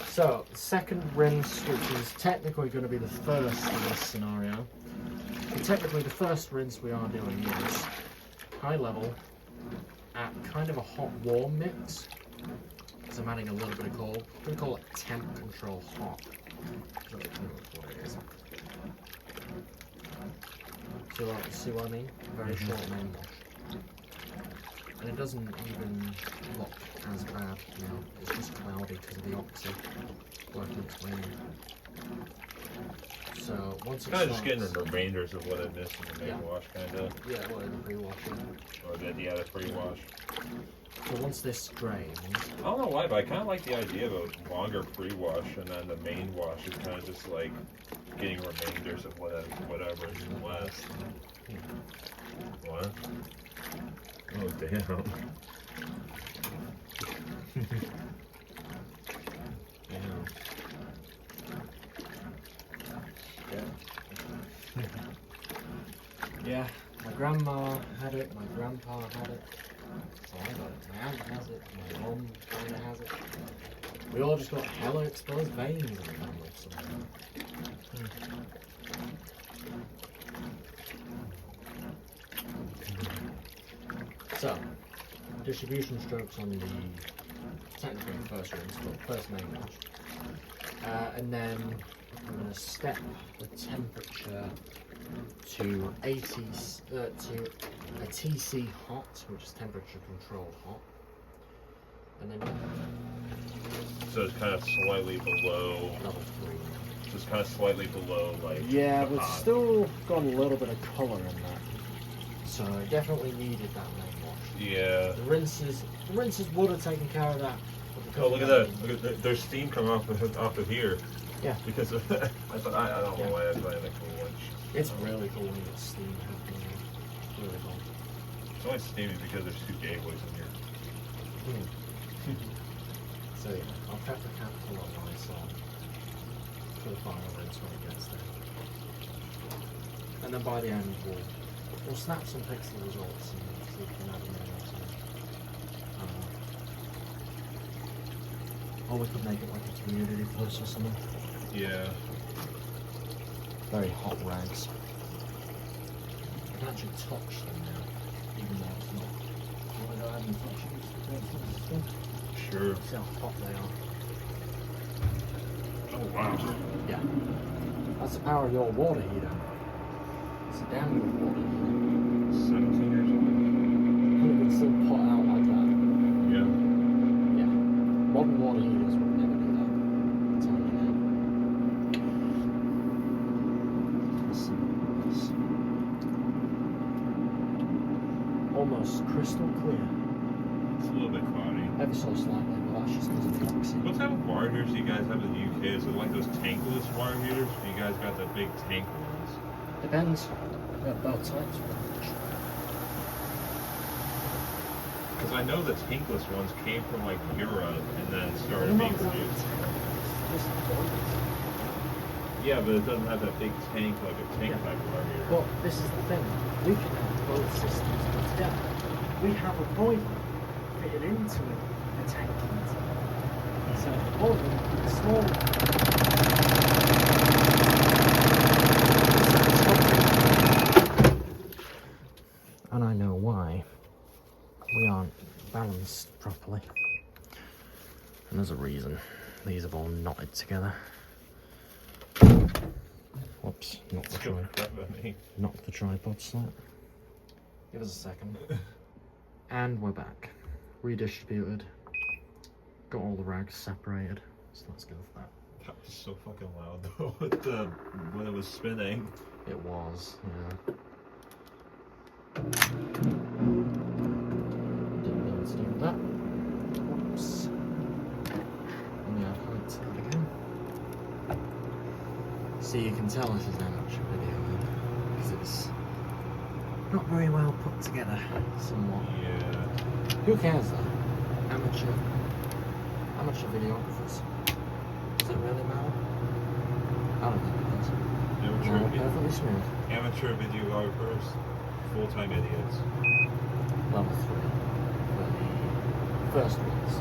So, second rinse, which is technically going to be the first in this scenario. And technically, the first rinse we are doing is high level at kind of a hot-warm mix. Because I'm adding a little bit of cold. I'm going to call it temp control hot. That's pretty much what it is. So, see what I mean? Very short main wash. And it doesn't even look as bad now. It's just cloudy because of the oxy working its way in. So once it Kind of just starts, getting the remainders of what I missed in the main wash, kind of. yeah, well, in the pre-wash. Or the pre-wash. So once this drains, I don't know why, but I kind of like the idea of a longer pre-wash and then the main wash is kind of just like getting remainders of whatever is left. What? Oh, damn. yeah, my grandma had it, my grandpa had it. So I got it. My aunt has it. My mom kind of has it. We all just got hella exposed veins in the family somehow. So, distribution strokes on the technically first rinse, but first main wash. And then I'm going to step the temperature to 80 to a TC hot, which is temperature controlled hot. And then So it's kind of slightly below. level 3. Just kind of slightly below, like. Yeah, the but it's hot. still got a little bit of colour in that. So it definitely needed that main wash. Yeah. The rinses would have taken care of that. But because Oh, look of at that! Look at that. There's steam coming off of here. Yeah. Because of, I don't know why I find that cool. It's really cool when you get steam happening. It's really cool. It's only steamy because there's two gateways in here. So yeah, I'll prep the capital on Lysol for the final rinse when it gets there. And then by the end we'll snap some pics of the results and see if we can add them in or something. Or we could make it like a community post or something. Yeah. Very hot rags. I can actually touch them now, even though it's not. You want to go ahead and touch them? Sure. See how hot they are. Oh wow. Yeah. That's the power of your water heater. It's a damn good water heater. 17 or something. And it can still pot out like that. Yeah. Yeah. Modern water heaters would never do that. I'm telling you now. Almost crystal clear. It's a little bit cloudy. Ever so slightly, but that's just because of the oxy. What type of water heaters do you guys have in the UK? Is it like those tankless water heaters? Or you guys got the big tank ones? Depends. We have both types pretty much. Because I know the tankless ones came from like Europe and then started being produced. Yeah, but it doesn't have that big tank like a tank type carburetor. But this is the thing, we can have both systems put together. We have a boiler fitted into a tank heater. So the boiler is small. And I know why we aren't balanced properly. And there's a reason. These have all knotted together. Whoops, not the tripod slot. Give us a second. And we're back. Redistributed. Got all the rags separated. So let's go for that. That was so fucking loud though when it was spinning. It was, yeah. Didn't mean to do that. Whoops. Yeah, let's do it again. So you can tell this is an amateur video because it's not very well put together, somewhat. Yeah. Who cares though? Amateur videographers. Does it really matter? I don't think it does. Perfectly smooth. Amateur videographers, full-time idiots. Level 3 for the first ones.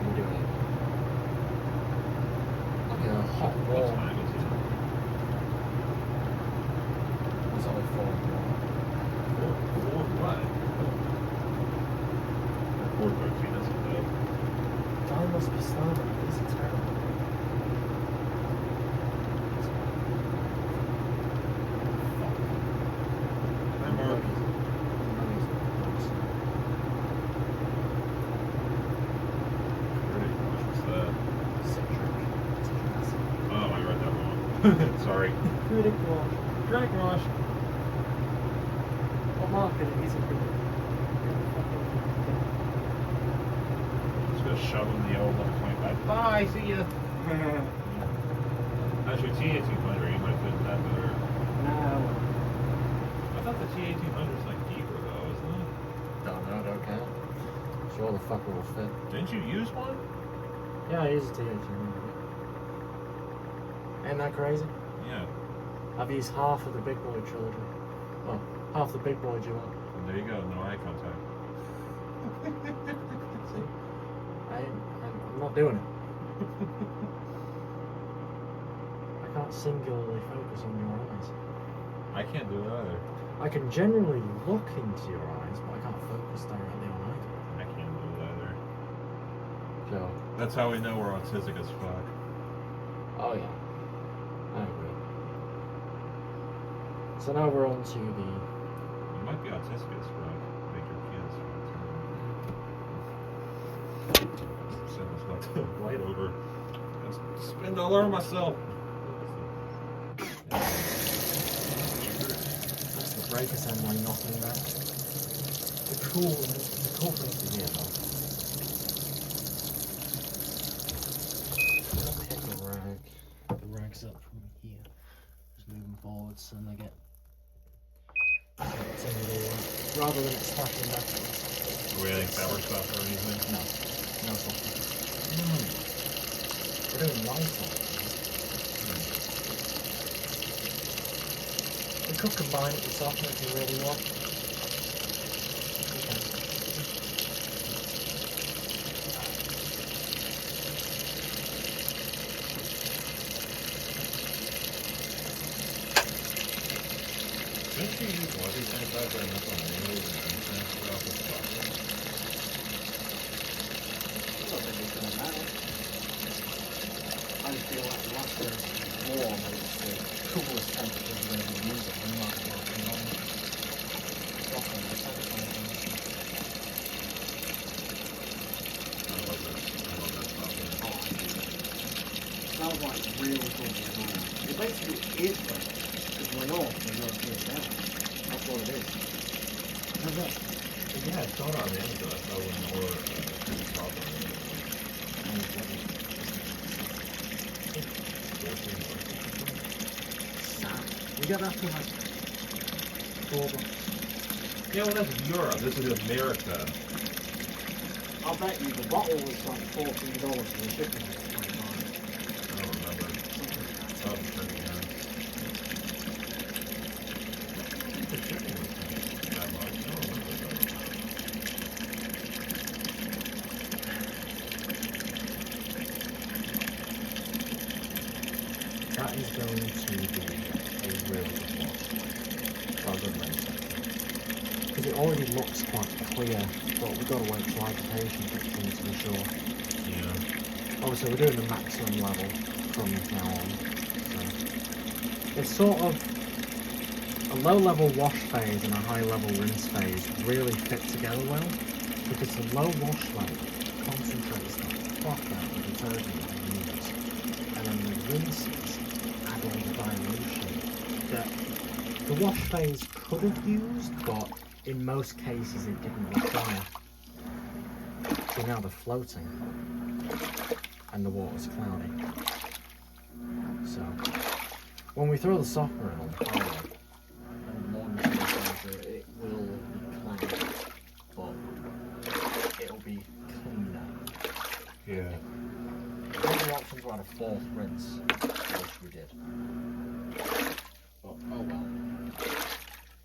We're doing it like a hot What roll. time is it? It's only 4 o'clock. Four what? 4:13, that's a day. Time must be starting. This is terrible. Sorry. Critic wash. Drink wash. What marketing is it? Just gonna shove him the old 125. Bye, see ya. Actually, TA200, you might fit that better. No. I thought the TA200 was like deeper though, isn't it? Don't care. Sure the fucker will fit. Didn't you use one? Yeah, I use a TA200. Ain't that crazy? Yeah. I've used half of the big boy trilogy. Well, half the big boy duo. And there you go, no eye contact. See? I'm not doing it. I can't singularly focus on your eyes. I can't do it either. I can generally look into your eyes, but I can't focus directly on either. I can't do it either. So, That's how we know we're autistic as fuck. oh yeah. I agree. So now we're on to the... You might be autistic as fuck. Make your kids. Send this fuck right over. Just spend all over myself. That's the brake assembly knocking back. The cool thing to hear though. Pick the rags up from here. Just move them forward so they get rather than stacking back. Are we adding fabric stuff or anything? No problem. We're doing light on it. We could combine it with softener if you really want. Okay. Didn't you use water sanitizer enough on nails and transfer off the softener? I just feel like the after it's warm, it's the coolest temperature we're going to be using. We might as well be on softener the temperature. I love that softener. Smells like really good design. It basically is good, because we're north and we're here down. That's what it is. How's that? Yeah, I saw it on Amazon. I saw one more softener. We got that for like $4. Yeah, well, that's Europe. This is America. I'll bet you the bottle was like $14 for the shipping. I don't remember. Oh, the shipping, yeah. I think the shipping was that much. I don't remember though. That is going to be a really good wash. Well, good rinse. Because it already looks quite clear, but we've got to wait for agitation to be sure. Yeah. Obviously, we're doing the maximum level from now on. So it's sort of a low-level wash phase and a high-level rinse phase really fit together well, because the low wash level concentrates the fuck out of the detergent that you use, and then the rinses add all the dilution that the wash phase could have used, but in most cases it didn't require. So now they're floating and the water's cloudy. So when we throw the software in on the power and launch it, it will be cloudy, but it'll be cleaner. Yeah. The other options were a fourth rinse, which we did. But oh well.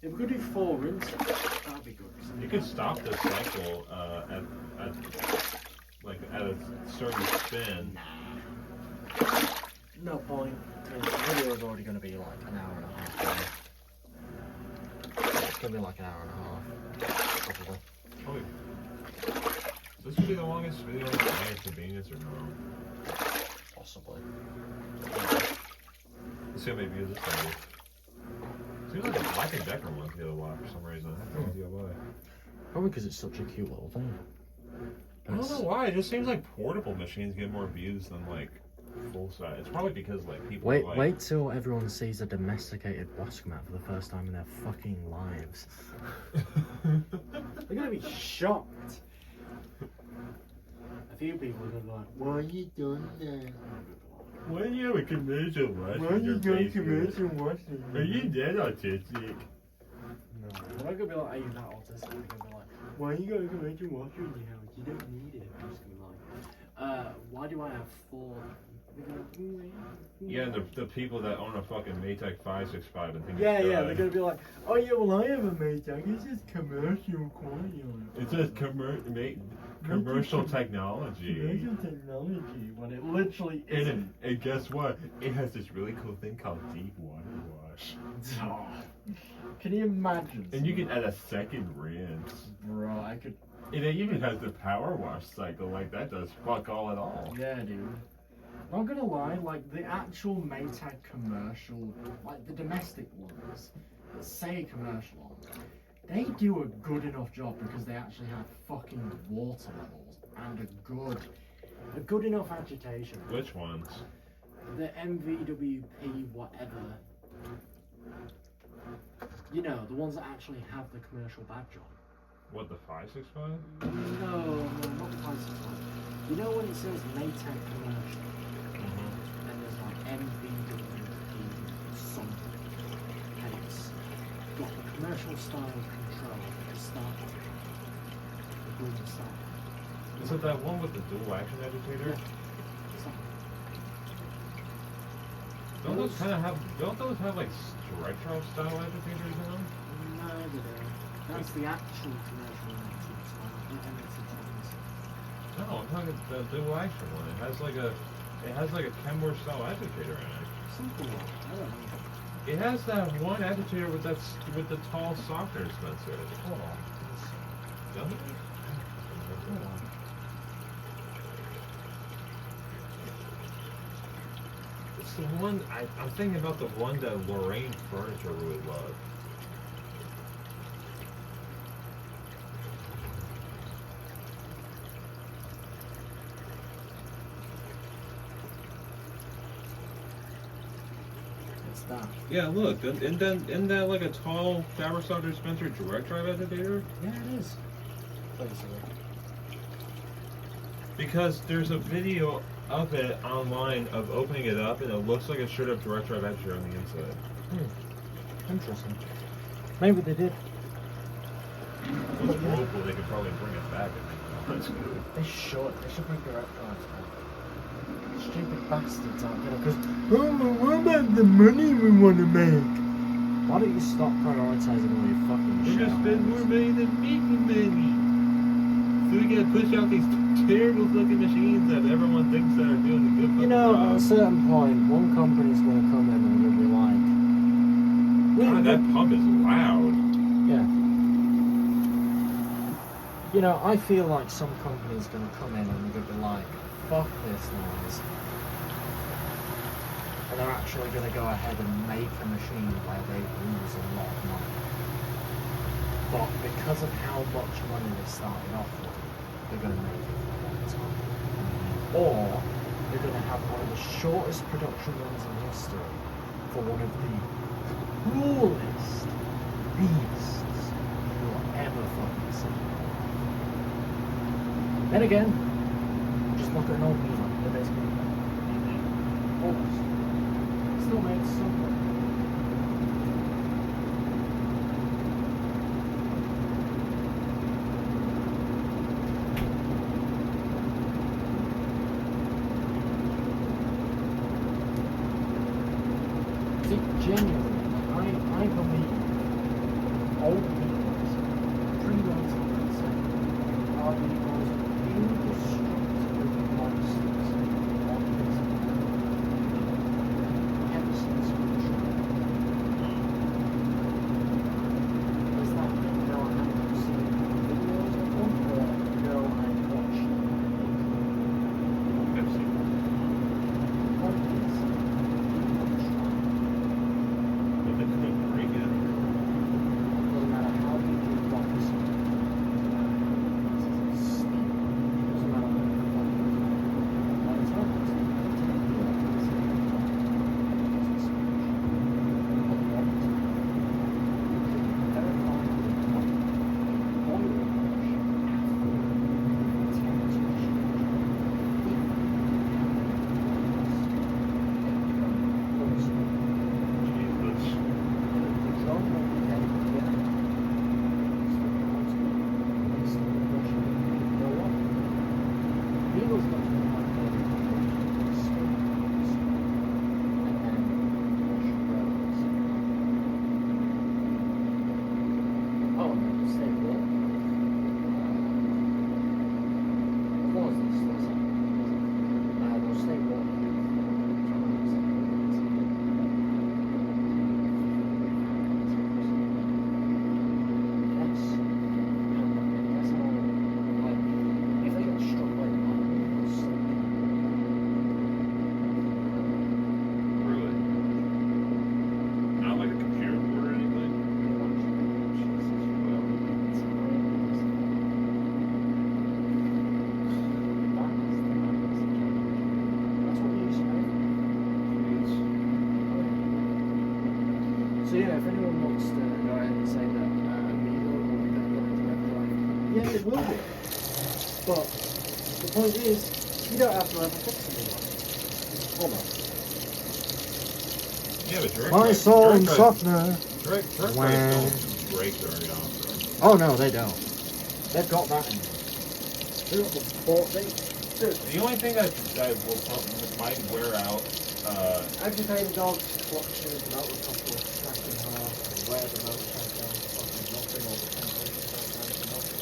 If we could do 4 rinses, that'd be good. You could stop this cycle at a certain spin. No point, because the video is already going to be like an hour and a half long. It's going to be like an hour and a half, probably. Oh, this could be the longest video on the convenience or no? Possibly. Let's see how many views this has. Seems like a Black and Decker one the other one for some reason. I have no idea why. Probably because it's such a cute little thing. I don't know why. It just seems like portable machines get more views than like full size. It's probably because like people Wait, like... wait till everyone sees a domesticated Wascomat for the first time in their fucking lives. They're gonna be shocked. A few people are gonna be like, "Why are you doing that? Why do you have a commercial watch? Why are you doing commercial washing?" Are you dead autistic? No, they're not gonna be like, "Are you not autistic?" They're gonna be like, "Why are you going to commercial washer in your house? You don't need it." I'm just gonna be like, why do I have 4? Yeah, the people that own a fucking Maytag 565 and think Yeah, it's yeah, good. they're gonna be like, "Oh yeah, well I have a Maytag. It's just commercial quality on it." It says commercial technology. Commercial technology when it literally isn't. And guess what? It has this really cool thing called deep water wash. Oh, can you imagine? And you can add a second rinse. Bro, I could. And it even has the power wash cycle, like that does fuck all at all. Yeah, dude. Not gonna lie, like the actual Maytag commercial, like the domestic ones that say commercial on them, they do a good enough job because they actually have fucking water levels and a good enough agitation. Which ones? The MVWP whatever. You know, the ones that actually have the commercial badge on. What, the 565? No, not 565. You know when it says Maytag commercial? And there's like MVWP something. And it's got the commercial style control to start the golden style. Is it that one with the dual action agitator? Something. Don't those have like retro style agitators in them? No, they don't. That's the actual commercial style. No, I'm talking the dual action one. It has like a Kenmore style agitator in it. Something like that. I don't know. It has that one agitator with the tall softener dispenser. Hold on. Doesn't it? Hold on. It's the one I'm thinking about, the one that Lorraine Furniture really loved. It's that. Yeah, look, isn't that like a tall fabric softener dispenser direct drive agitator? Yeah, it is. Basically. Because there's a video of it online of opening it up, and it looks like a straight up direct drive agitator on the inside. Interesting. Maybe they did. If it's local, they could probably bring it back and make it all good. They should bring direct drives back. Stupid bastards aren't gonna, because, oh, what about the money we want to make? Why don't you stop prioritising all your fucking We're shit? gonna spend more money than making money. So we gotta push out these terrible looking machines that everyone thinks that are doing a good fucking You know, at a job. certain point, one company's gonna come in and they'll be like, God, that pump is loud. yeah. You know, I feel like some company's gonna come in and they're gonna be like, fuck this noise. And they're actually gonna go ahead and make a machine where they lose a lot of money. But because of how much money they started off with, they're gonna make it for a long time. Or they're gonna have one of the shortest production runs in history for one of the coolest beasts you'll ever fucking see. Then again, just look at an old Miele. They're basically almost. Still made something. See, genuinely, I believe old Mieles, pre-19 are the most indestructible monsters on this planet ever since creation. Is that no, I haven't seen videos of them, or no, I've watched them? I've seen it. The point is, people try. But they couldn't break it. Doesn't matter how you do box. Doesn't matter what you fucking by the time it's Jesus. Really? Not like a computer board or anything? So yeah, if anyone wants to go ahead and say that Miele will be better than a direct drive, yeah, it will be. But the point is, you don't have to ever fix a Miele. Almost. Yeah, but direct My drive- soul and direct drive- softener. Direct drives Wow. don't break very often. Oh no, they don't. They've got that in them. They've got the sport. The only thing that might wear out, Agitated dogs, clutches, motor couple, cracking half, wear the motor tank down to fucking nothing, or the temperature down to nothing.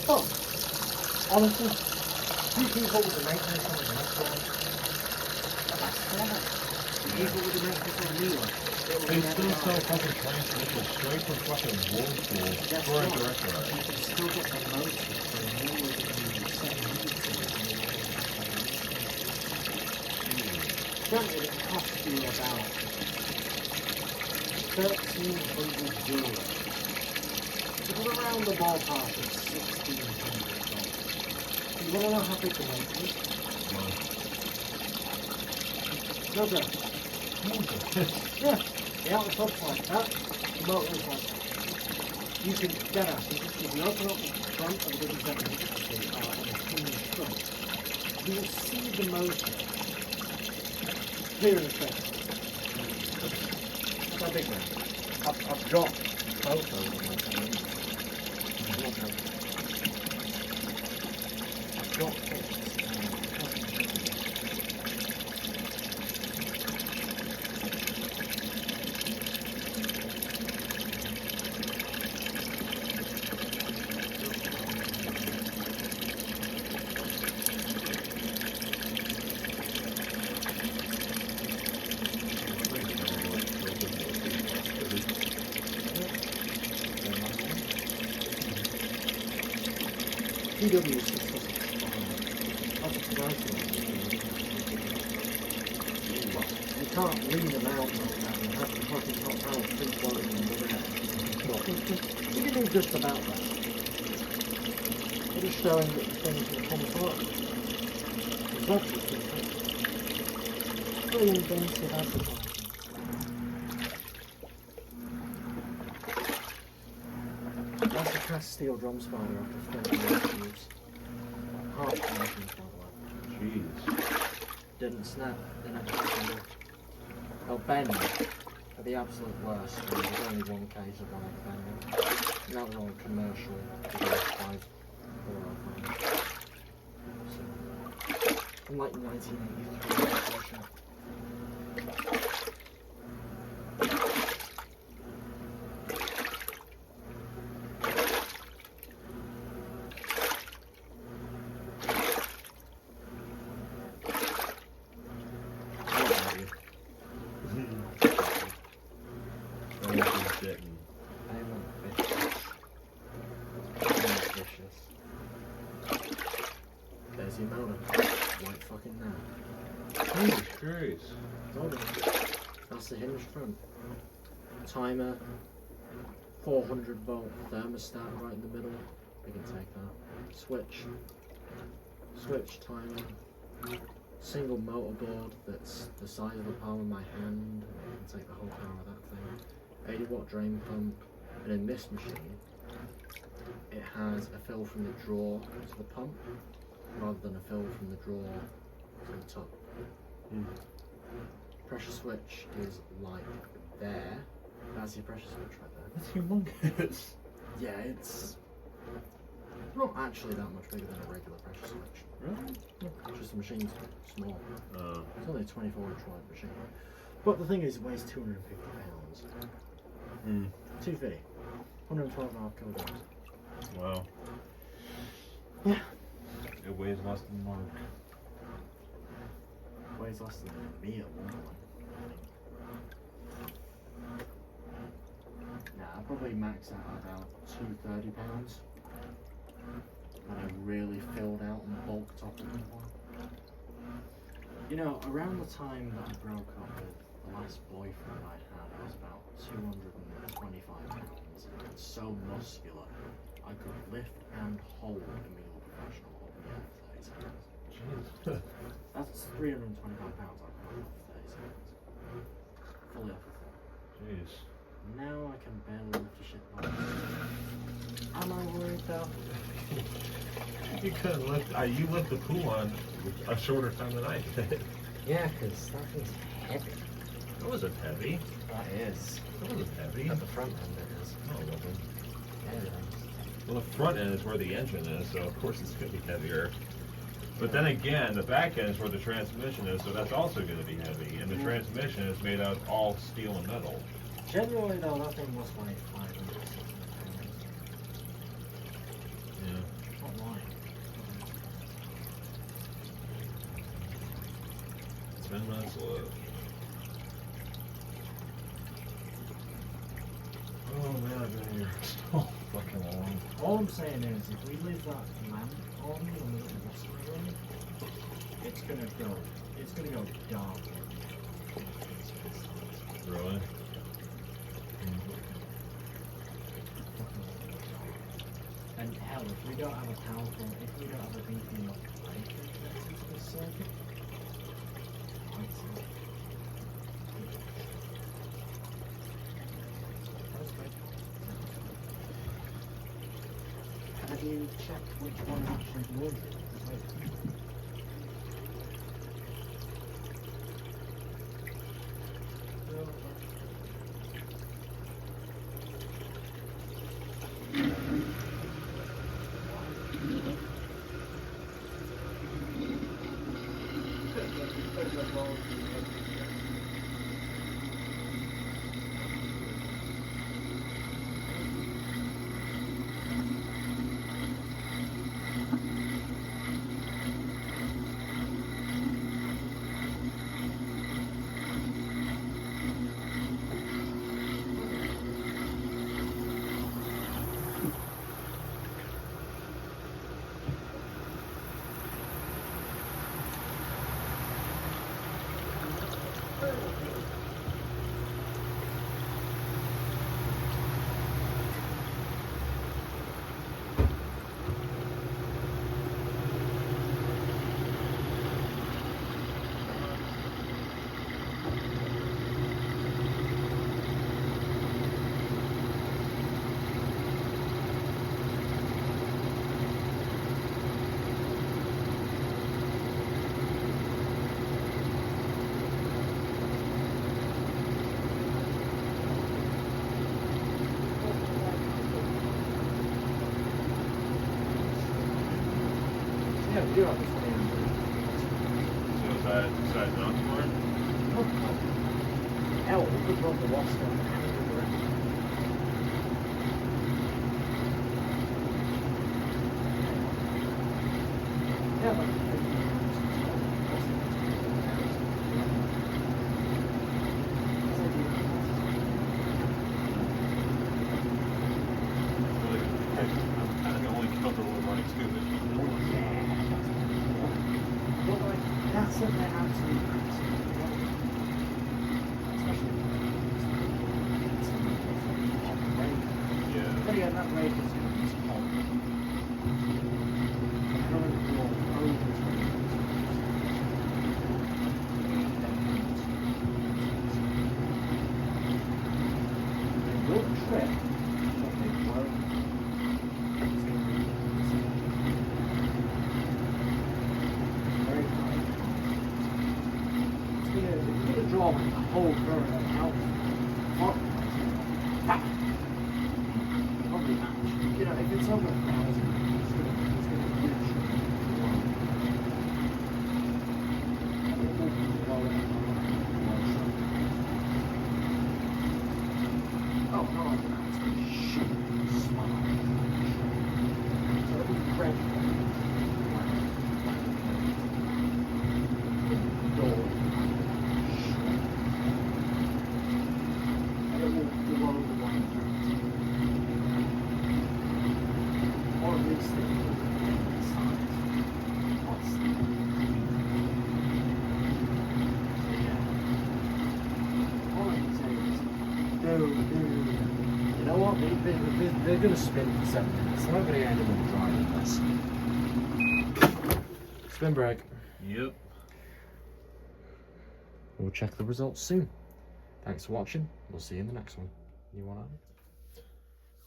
But, honestly, you keep up with the maintenance on the next one. That's clever. You keep up with the maintenance on the new one. they still sell fucking transmissions straight from fucking Whirlpool That's for a right. direct drive. You can still get the motor for a new way to do 700 series and you're already granted, it costs you about €1,300. Which is around the ballpark of $1,600. You want to know how big the motor is? No good. Yeah, the outer tub's like that, the motor is like that. You can get out, if you open up the front of the W700 on a clean front, you will see the motor clear in the face. That's how big they are. I've got photos of my phone. not going to. I've got fixed. PW is just that's a nice one. You can't lean them out like that and have the fucking top panel free floating in the air. You can do just about that. It is showing that the things will come apart. Exactly. Very inventive advertising. That's a cast steel drum spider after 20 years of use. Half thousands, by the way. Jeez. Didn't snap, didn't have a fucking look. They'll bend at the absolute worst, and there's only one case of one of bending. And that was on a commercial, 5 so, from like 1983. There's your motor. Right fucking now. Jesus Christ. Hold on. That's the hinge front. Timer. 400 volt thermostat right in the middle. We can take that. Switch. Switch timer. Single motor board that's the size of the palm of my hand. We can take the whole power of that thing. 80 watt drain pump. And in this machine, it has a fill from the drawer to the pump, rather than a fill from the drawer to the top. Pressure switch is like there. That's your pressure switch right there. That's humongous. Yeah, it's not actually that much bigger than a regular pressure switch. Really? It's just the machine's small. Oh. It's only a 24-inch wide machine. But the thing is, it weighs 250 pounds. 250. 112.5 kilograms. Wow. Yeah. It weighs less than Mark. Weighs less than me at one point. Yeah, I probably max out at about 230 pounds. And I really filled out and bulked up at one point. You know, around the time that I broke up with the last boyfriend I'd had, I was about 225 pounds. And so muscular, I could lift and hold a meal professional up in the air for 30 seconds. That's 325 pounds I can hold for 30 seconds. Fully off the floor. Jeez. Now I can barely lift a shit box. Am I worried though? You couldn't lift. You lived the Poulan a shorter time than I did. Yeah, because that thing's heavy. It wasn't heavy. That is. It wasn't heavy. At the front end it is. No, it wasn't. Yeah, it is. Well, the front end is where the engine is, so of course it's going to be heavier. But then again, the back end is where the transmission is, so that's also going to be heavy. And the transmission is made out of all steel and metal. Generally though, that thing was like 500 or something. Yeah. Not lying. It's 10 minutes left. Oh man, I've been here so fucking long. All I'm saying is, if we leave that lamp on in the restaurant room, it's gonna go dark. Really? And hell, if we don't have a powerful, if we don't have a beacon enough light connected to this circuit, have you checked which one actually blew it? as well. Yeah, we do have this one. So is that not smart? Hell, we could run the lost one. Yeah, but I'm kind of only comfortable with running two. but like, that's an absolute Yeah. but again, that rate is going to be small. The current floor over 20. They will trip, but they won't. It's going to be very high. It's going to, if you're going to draw like the whole current of the house, probably match. You know, if it's over 1,000, it's going to reach. Oh, no, it's going to shoot smart. So it'll be great. Door. And it will blow the one. Or at least it will get the size. What's the... So yeah. All I can say is, do. You know what? They're going to spin for 7 minutes. They're not going to end up driving this. Spin break. Yep. We'll check the results soon. Thanks for watching. We'll see you in the next one. You want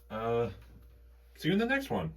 to? See you in the next one.